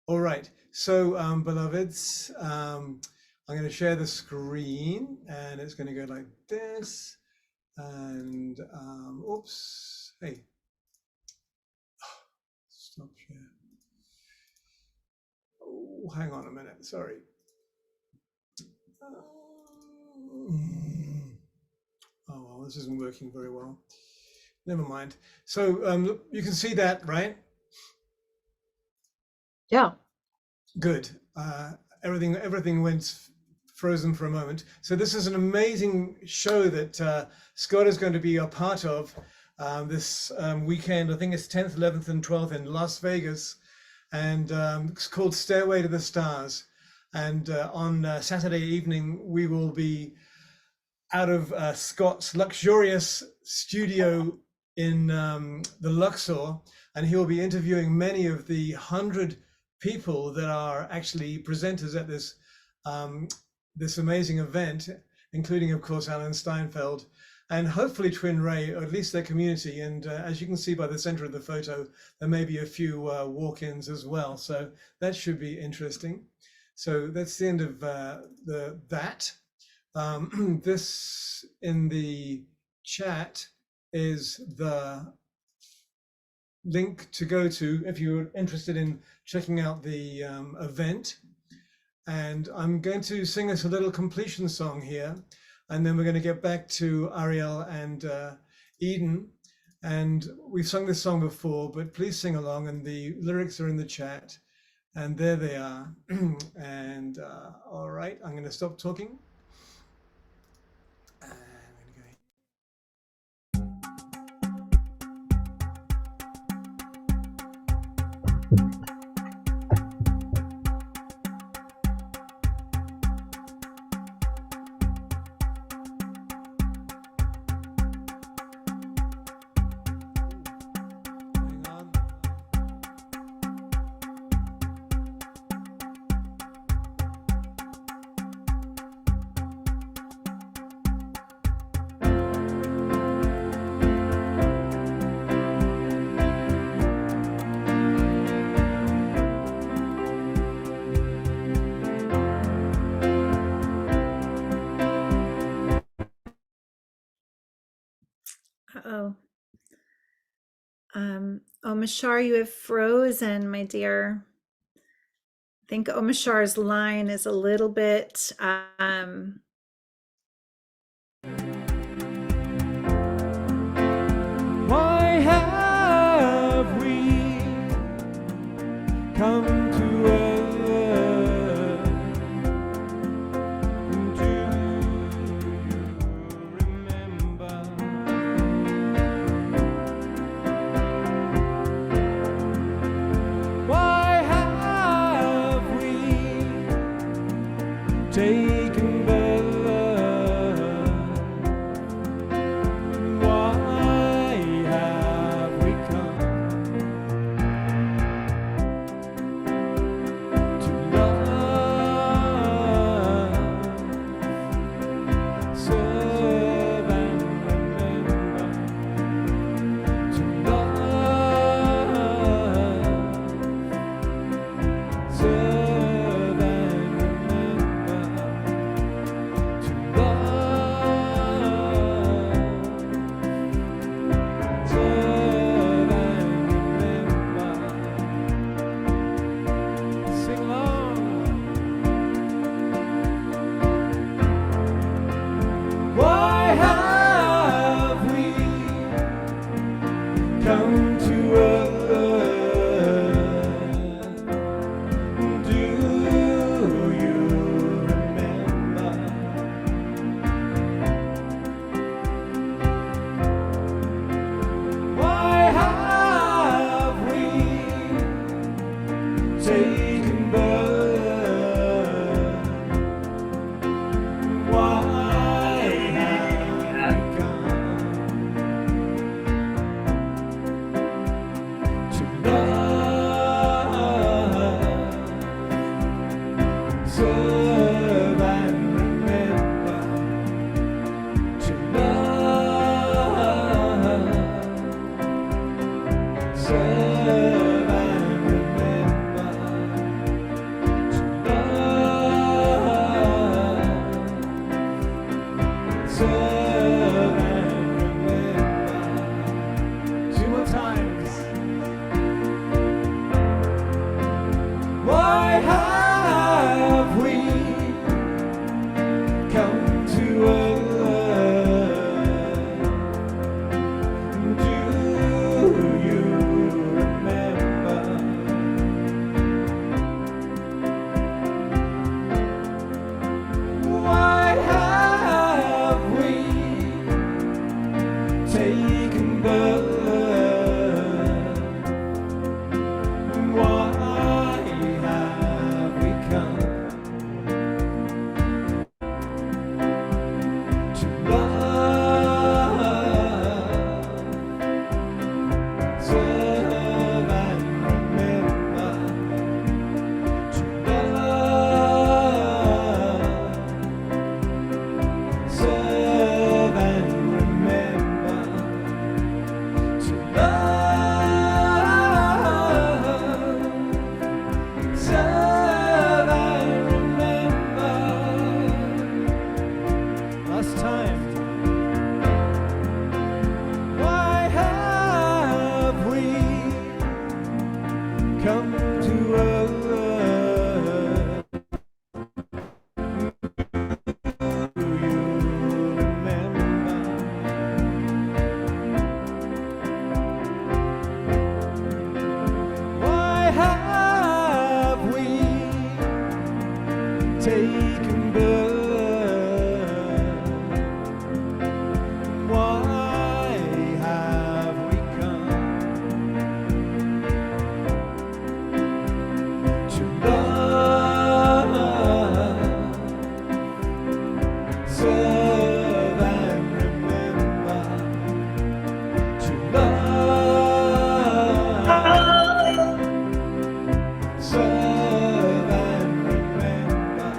All right. So, beloveds, I'm going to share the screen, and it's going to go like this. And oops, hey, stop share. Oh, hang on a minute. Sorry. Oh, well, this isn't working very well. Never mind. So you can see that, right? Yeah. Good. Everything went frozen for a moment. So this is an amazing show that Scott is going to be a part of this weekend. I think it's 10th, 11th, and 12th in Las Vegas, and it's called Stairway to the Stars. And on Saturday evening, we will be out of Scott's luxurious studio in the Luxor, and he will be interviewing many of the 100 people that are actually presenters at this this amazing event, including, of course, Alan Steinfeld, and hopefully Twin Ray, or at least their community. And as you can see by the center of the photo, there may be a few walk-ins as well. So that should be interesting. So that's the end of that. This in the chat is the link to go to if you're interested in checking out the event. And I'm going to sing us a little completion song here, and then we're going to get back to Ariel and Eden. And we've sung this song before, but please sing along, and the lyrics are in the chat, and there they are. And all right, I'm going to stop talking. Uh-oh. Omashar, you have frozen, my dear. I think Omashar's line is a little bit Why have we come to earth? Do you remember? Why have we taken birth? Why have we come to love, serve and remember? To love, serve and remember. To love, serve and remember. Sing along. Why have we come to earth? Do you remember? Why have we taken birth? Why have we come to love, serve and remember? To love, serve and remember. To love, serve and remember. Two more times. Why have we come to earth? Do you remember? Why have we taken birth? Why have we come to love, serve and remember? To love, serve and remember. To love, serve and remember. Last time. Why have we come to earth? Do you remember? Why have we taken birth? Why have we come to love, serve and remember? To love, serve and remember.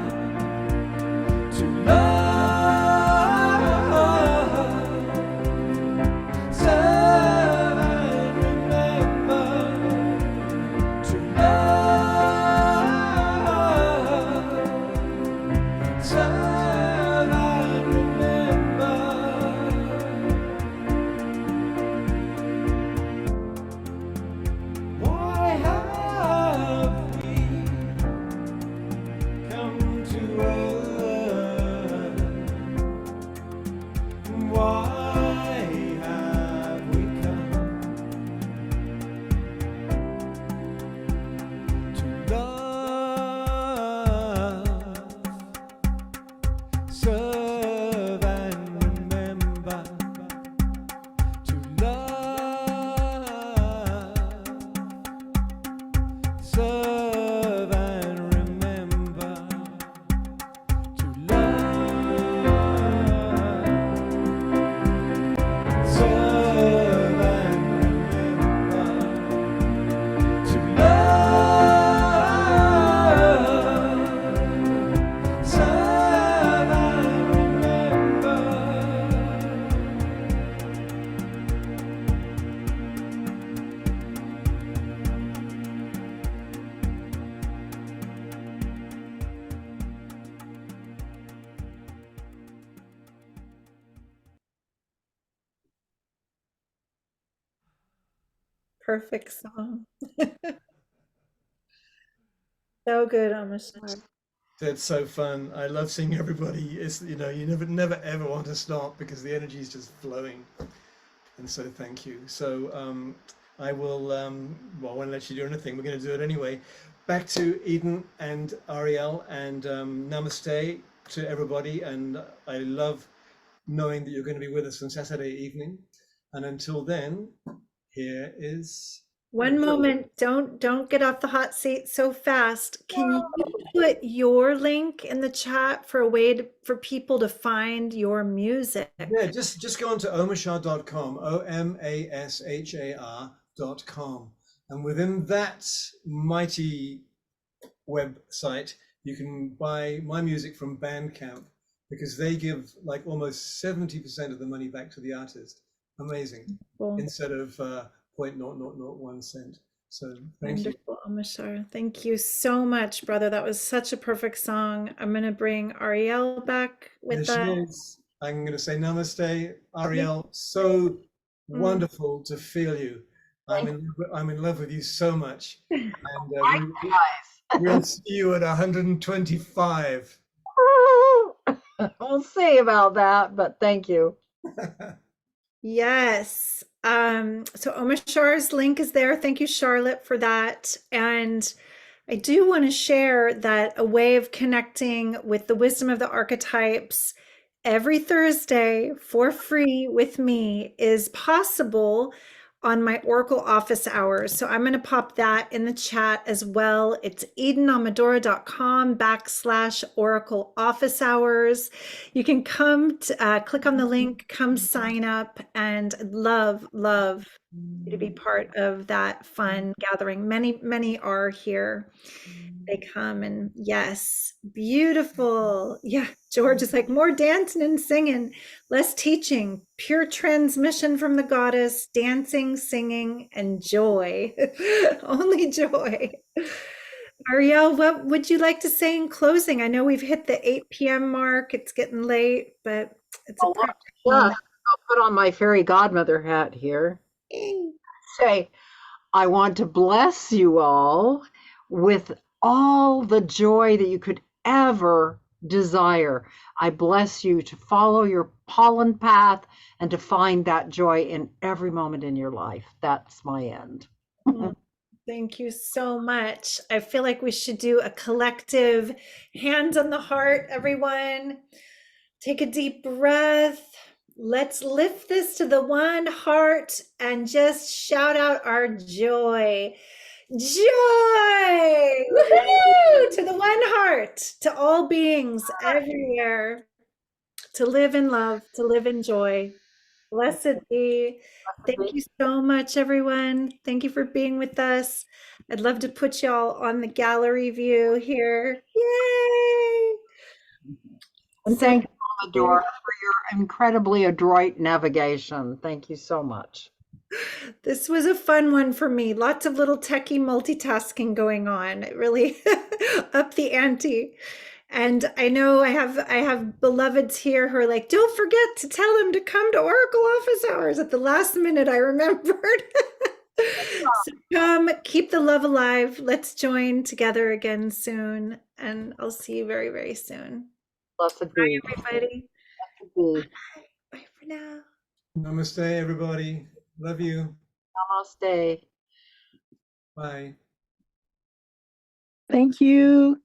Perfect song. So good, Omashar. That's so fun. I love seeing everybody. It's, you never ever want to stop because the energy is just flowing. And so thank you. So I will, well, I won't let you do anything. We're going to do it anyway. Back to Eden and Ariel, and namaste to everybody. And I love knowing that you're going to be with us on Saturday evening. And until then, here is One moment, don't get off the hot seat so fast. Can you put your link in the chat for a way for people to find your music? Yeah, just go on to omashar.com, omashar.com, and within that mighty website, you can buy my music from Bandcamp, because they give like almost 70% of the money back to the artist. Amazing. Cool. Instead of 0.0001 cent. So thank you. Wonderful, Omashar. Thank you so much, brother. That was such a perfect song. I'm going to bring Ariel back with There us. she is. I'm going to say namaste, Ariel. So wonderful to feel you. I'm in love with you so much. And we'll see you at 125. We'll see about that, but thank you. Yes. So Omashar's link is there. Thank you, Charlotte, for that. And I do want to share that a way of connecting with the wisdom of the archetypes every Thursday for free with me is possible on my Oracle office hours. So I'm going to pop that in the chat as well. It's edenamadora.com/Oracle office hours. You can come to, click on the link, come sign up, and love you to be part of that fun gathering. Many are here. They come, and yes, beautiful. Yeah, George is like, more dancing and singing, less teaching, pure transmission from the goddess, dancing, singing, and joy. Only joy. Ariel, what would you like to say in closing? I know we've hit the 8 p.m. mark. It's getting late, but it's a perfect moment. I'll put on my fairy godmother hat here. Say, I want to bless you all with all the joy that you could ever desire. I bless you to follow your pollen path and to find that joy in every moment in your life. That's my end. Thank you so much. I feel like we should do a collective hands on the heart, everyone. Take a deep breath. Let's lift this to the one heart and just shout out our joy. Joy! Woohoo! To the one heart, to all beings everywhere, to live in love, to live in joy. Blessed be. Thank you so much, everyone. Thank you for being with us. I'd love to put y'all on the gallery view here. Yay! And thank you, Amadora, for your incredibly adroit navigation. Thank you so much. This was a fun one for me. Lots of little techie multitasking going on. It really up the ante. And I know I have beloveds here who are like, don't forget to tell him to come to Oracle office hours. At the last minute, I remembered. So come, keep the love alive. Let's join together again soon. And I'll see you very, very soon. Blessed Bye, be. everybody. Blessed be. Bye for now. Namaste, everybody. Love you. Namaste. Bye. Thank you.